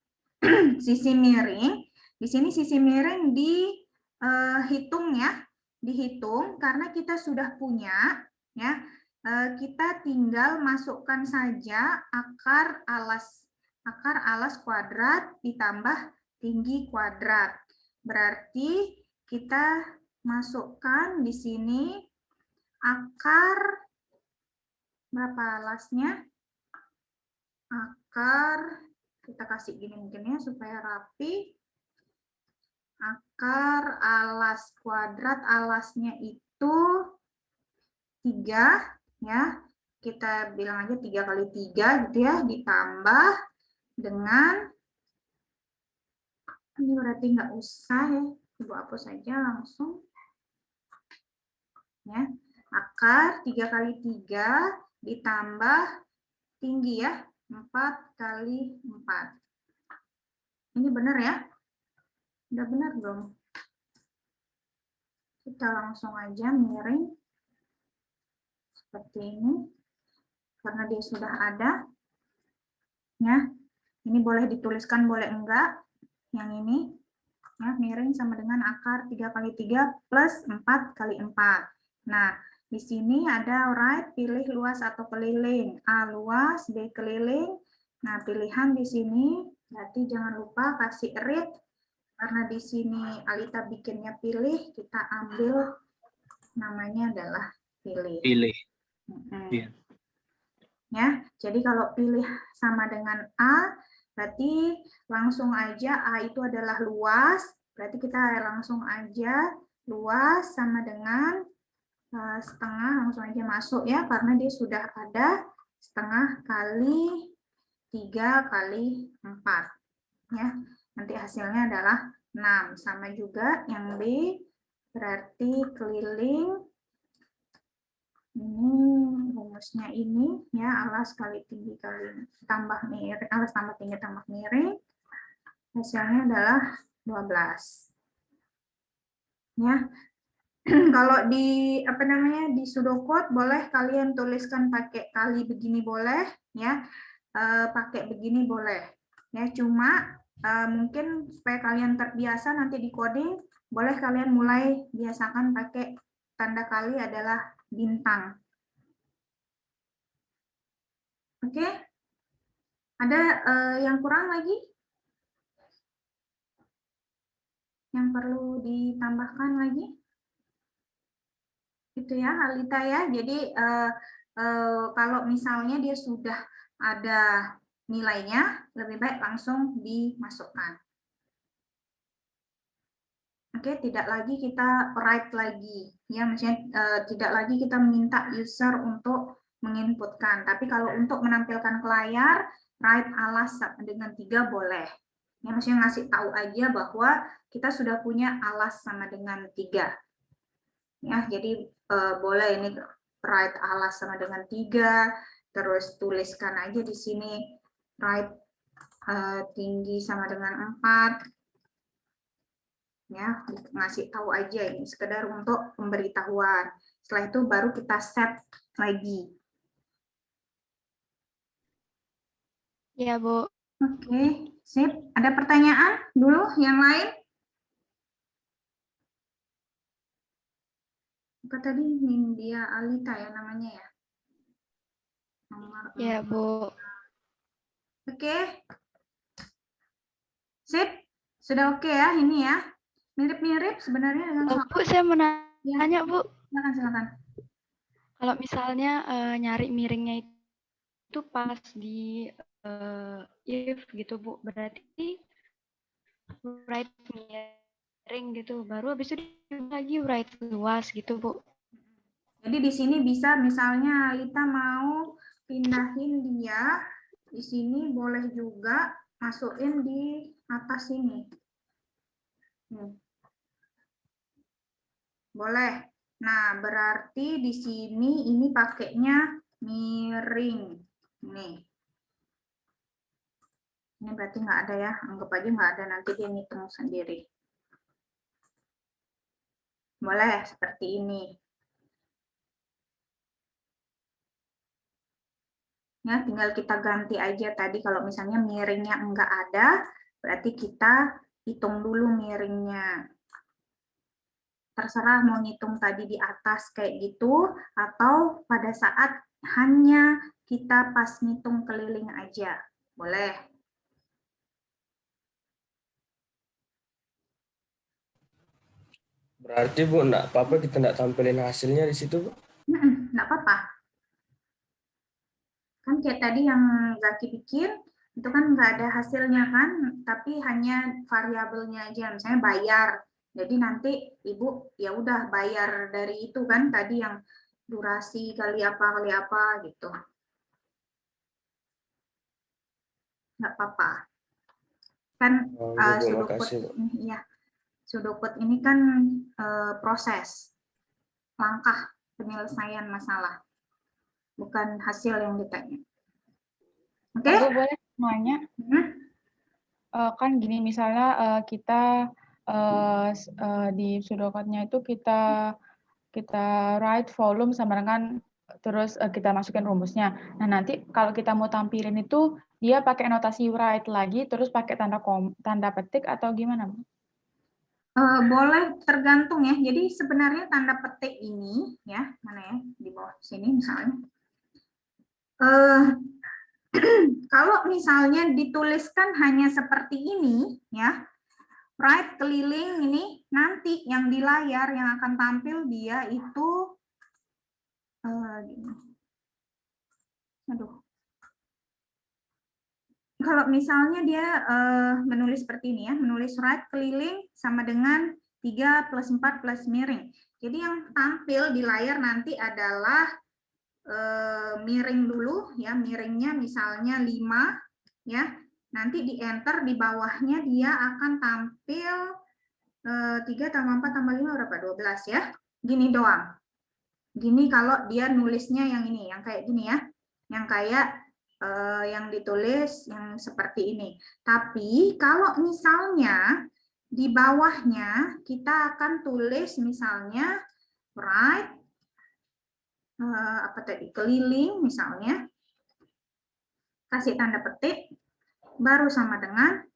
sisi miring, di sini sisi miring dihitung ya, dihitung karena kita sudah punya ya. Kita tinggal masukkan saja akar alas kuadrat ditambah tinggi kuadrat. Berarti kita masukkan di sini akar berapa alasnya? Akar, kita kasih gini mungkin ya supaya rapi. Akar alas kuadrat, alasnya itu 3 ya. Kita bilang aja 3 kali 3 gitu ya, ditambah dengan, ini berarti nggak usah ya, Ibu hapus saja langsung. Ya, akar 3 kali 3 ditambah tinggi ya, 4 kali 4. Ini benar ya? Udah benar belum? Kita langsung aja miring. Seperti ini. Karena dia sudah ada. Ya. Ini boleh dituliskan, boleh enggak. Yang ini. Ya, miring sama dengan akar 3 kali 3 plus 4 kali 4. Nah, di sini ada right, pilih luas atau keliling. A luas, B keliling. Nah, pilihan di sini. Berarti jangan lupa kasih read. Karena di sini Alita bikinnya pilih, kita ambil namanya adalah pilih. Pilih. Iya. Ya, jadi kalau pilih sama dengan A, berarti langsung aja A itu adalah luas, berarti kita langsung aja luas sama dengan setengah, langsung aja masuk ya, karena dia sudah ada setengah kali 3 kali 4. Ya. Nanti hasilnya adalah 6. Sama juga yang B, berarti keliling. Ini rumusnya ini, ya alas kali tinggi kali tambah miring, alas tambah tinggi tambah miring. Hasilnya adalah 12. Ya. Kalau di di pseudocode boleh kalian tuliskan pakai kali begini boleh, ya. Pakai begini boleh. Ya, cuma mungkin supaya kalian terbiasa nanti di coding, boleh kalian mulai biasakan pakai tanda kali adalah bintang. Oke? Ada yang kurang lagi? Yang perlu ditambahkan lagi? Itu ya, Alita ya. Jadi kalau misalnya dia sudah ada nilainya, lebih baik langsung dimasukkan. Oke, tidak lagi kita write lagi, ya, maksudnya tidak lagi kita minta user untuk menginputkan. Tapi kalau untuk menampilkan ke layar, write alas dengan 3 boleh. Ya, maksudnya ngasih tahu aja bahwa kita sudah punya alas sama dengan 3. Ya, jadi boleh ini write alas sama dengan 3, terus tuliskan aja di sini write tinggi sama dengan 4. Ya, ngasih tahu aja ini sekedar untuk pemberitahuan. Setelah itu baru kita set lagi. Ya, Bu. Oke, sip. Ada pertanyaan dulu yang lain? Apa tadi Nindya Alita ya namanya ya? Ya, Bu. Oke. Sip. Sudah oke ya ini ya. Mirip-mirip sebenarnya dengan soal. Bu, saya mau nanya, Bu. Silakan. Kalau misalnya nyari miringnya itu pas di if gitu, Bu, berarti right miring gitu, baru habis itu lagi right luas gitu, Bu. Jadi di sini bisa misalnya Alita mau pindahin dia, di sini boleh juga masukin di atas sini. Boleh. Nah, berarti di sini ini pakainya miring. Nih. Ini berarti nggak ada ya. Anggap aja nggak ada, nanti dia ngitung sendiri. Boleh seperti ini. Ya, tinggal kita ganti aja tadi kalau misalnya miringnya enggak ada, berarti kita hitung dulu miringnya. Terserah mau ngitung tadi di atas kayak gitu, atau pada saat hanya kita pas ngitung keliling aja. Boleh. Berarti Bu, enggak apa-apa kita enggak tampilin hasilnya di situ, Bu? Enggak apa-apa. Kan kayak tadi yang Zaki bikin, itu kan nggak ada hasilnya kan, tapi hanya variabelnya aja, misalnya bayar. Jadi nanti Ibu ya udah bayar dari itu kan, tadi yang durasi kali apa gitu. Nggak apa-apa. Kan Sudokut ini kan proses, langkah penyelesaian masalah, bukan hasil yang ditanya. Oke? Aku boleh nanya? Kan gini, misalnya kita di pseudocode-nya itu kita write volume sama dengan terus kita masukin rumusnya. Nah, nanti kalau kita mau tampilin itu dia pakai notasi write lagi terus pakai tanda petik atau gimana, Bu? Boleh, tergantung ya. Jadi sebenarnya tanda petik ini ya, mana ya, di bawah sini misalnya. Kalau misalnya dituliskan hanya seperti ini ya, right keliling ini, nanti yang di layar yang akan tampil dia itu gini. Aduh. Kalau misalnya dia menulis seperti ini ya, menulis right keliling sama dengan 3 plus 4 plus miring. Jadi yang tampil di layar nanti adalah miring dulu ya, miringnya misalnya 5 ya. Nanti di enter di bawahnya dia akan tampil 3 tambah 4 tambah 5 berapa? 12 ya. Gini doang. Gini kalau dia nulisnya yang ini, yang kayak gini ya. Yang kayak yang ditulis yang seperti ini. Tapi kalau misalnya di bawahnya kita akan tulis misalnya right apa tadi, keliling misalnya, kasih tanda petik, baru sama dengan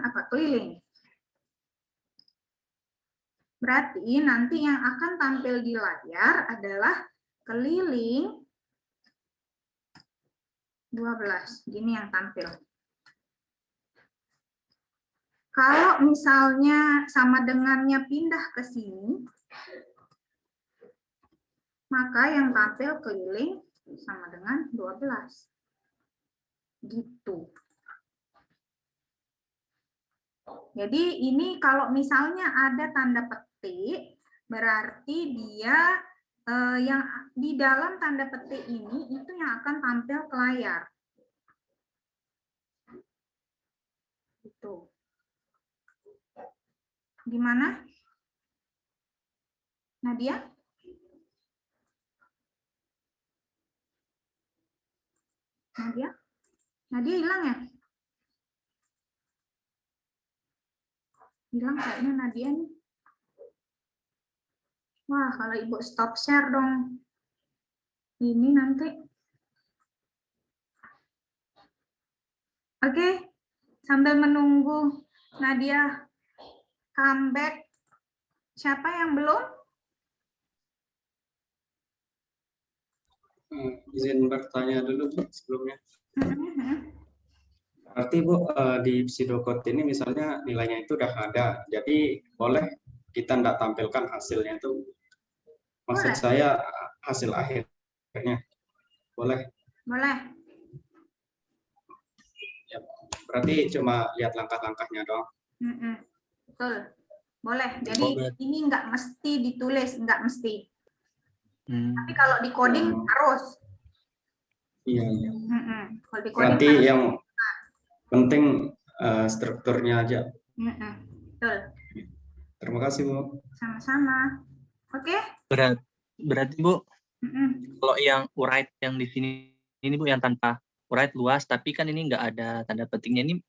apa, keliling. Berarti nanti yang akan tampil di layar adalah keliling 12. Gini yang tampil. Kalau misalnya sama dengannya pindah ke sini, maka yang tampil keliling sama dengan 12. Gitu. Jadi ini kalau misalnya ada tanda petik, berarti dia yang di dalam tanda petik ini itu yang akan tampil ke layar. Gitu. Gimana? Nadia? Nadia hilang ya? Hilang kayaknya Nadia nih. Wah, kalau Ibu stop share dong. Ini nanti. Oke, sambil menunggu Nadia comeback. Siapa yang belum? Izin bertanya dulu Bu sebelumnya. Berarti Bu di pseudocode ini misalnya nilainya itu udah ada, jadi boleh kita tidak tampilkan hasilnya itu. Maksud Boleh. saya hasil akhirnya boleh. Boleh. Ya, berarti cuma lihat langkah-langkahnya doang. Betul. Boleh. Jadi ini nggak mesti ditulis, nggak mesti. Tapi kalau di coding harus. Iya. Kalau di coding Berarti harus. yang penting strukturnya aja. Betul. Terima kasih Bu. Sama-sama. Oke. Berarti Bu, kalau yang write yang di sini ini Bu yang tanpa write luas, tapi kan ini nggak ada tanda petiknya ini,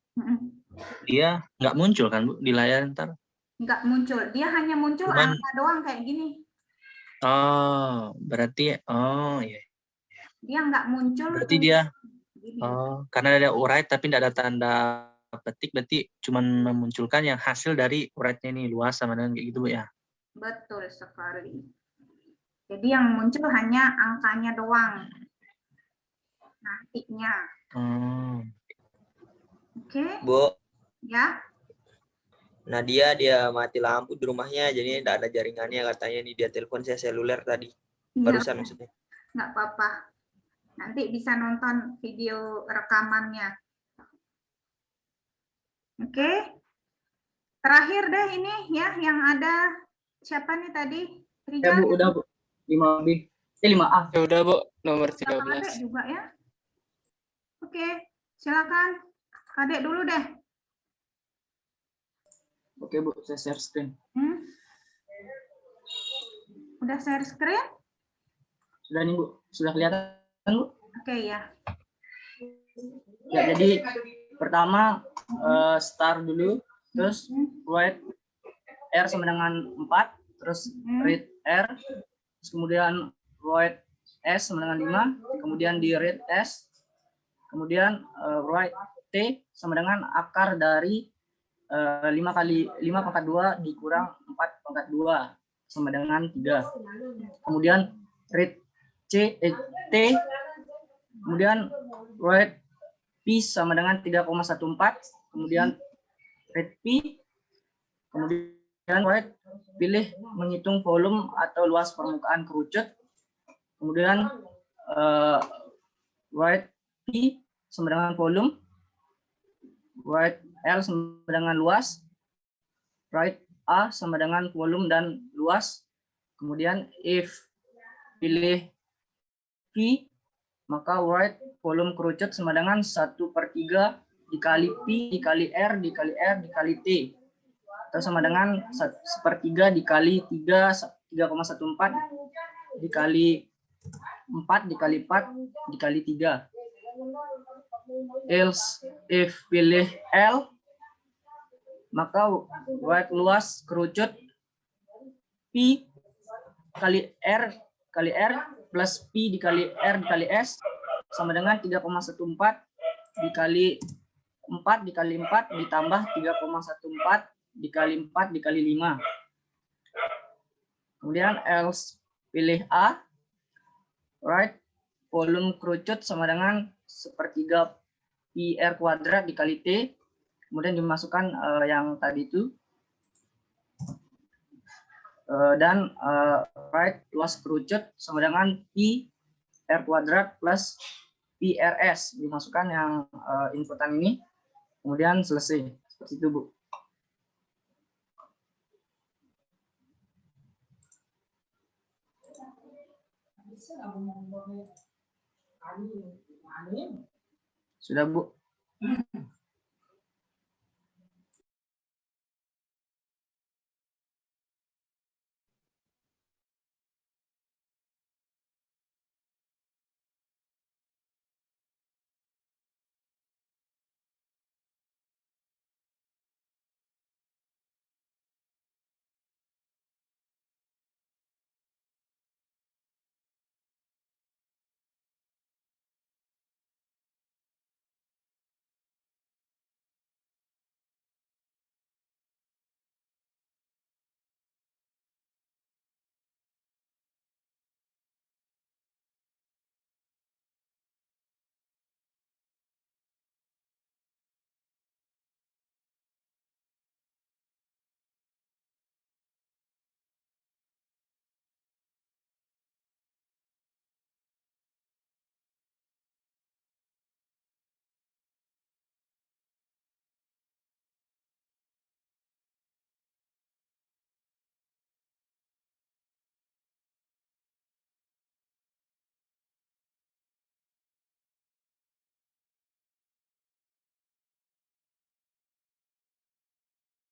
dia nggak muncul kan Bu di layar ntar? Nggak muncul, dia hanya muncul angka doang kayak gini. Oh, berarti iya. Dia nggak muncul. Berarti dia karena ada write tapi tidak ada tanda petik, berarti cuma memunculkan yang hasil dari write-nya ini luas sama dengan kayak gitu Bu ya. Betul sekali. Jadi yang muncul hanya angkanya doang. Nantinya. Oke. Bu. Ya. Nadia dia mati lampu di rumahnya, jadi tidak ada jaringannya katanya nih, dia telepon saya seluler tadi. Barusan maksudnya. Nggak apa-apa. Nanti bisa nonton video rekamannya. Oke. Terakhir deh ini ya yang ada siapa nih tadi? Ya Bu, udah Bu. 5B. 5A. Ya udah Bu, nomor 13. Adek juga ya. Oke, silakan. Adek dulu deh. Oke Bu, saya share screen. Udah share screen? Sudah nih Bu, sudah kelihatan Bu? Oke ya. Ya, jadi pertama start dulu, terus write R sama dengan 4, terus read R, terus kemudian write S sama dengan 5, kemudian di read S, kemudian write T sama dengan akar dari 5 kali 5 pangkat 2 dikurang 4 pangkat 2 sama dengan 3. Kemudian read T, kemudian write P sama dengan 3,14, kemudian read P, kemudian write pilih menghitung volume atau luas permukaan kerucut, kemudian write P sama dengan volume, write L sama dengan luas, write A sama dengan volume dan luas, kemudian if pilih P, maka write volume kerucut sama dengan 1/3 dikali P dikali R dikali R dikali T, atau sama dengan 1/3 dikali 3,14 dikali 4 dikali 4 dikali 3. Else if pilih L, maka write luas kerucut P kali R plus P dikali R dikali S sama dengan 3,14 dikali 4 dikali 4 ditambah 3,14 dikali 4 dikali 5. Kemudian else pilih A, write volume kerucut sama dengan 1/3 PR kuadrat dikali T, kemudian dimasukkan yang tadi itu, dan write luas kerucut sama dengan P R kuadrat plus PRS, dimasukkan yang inputan ini, kemudian selesai. Seperti itu Bu. Sudah Bu.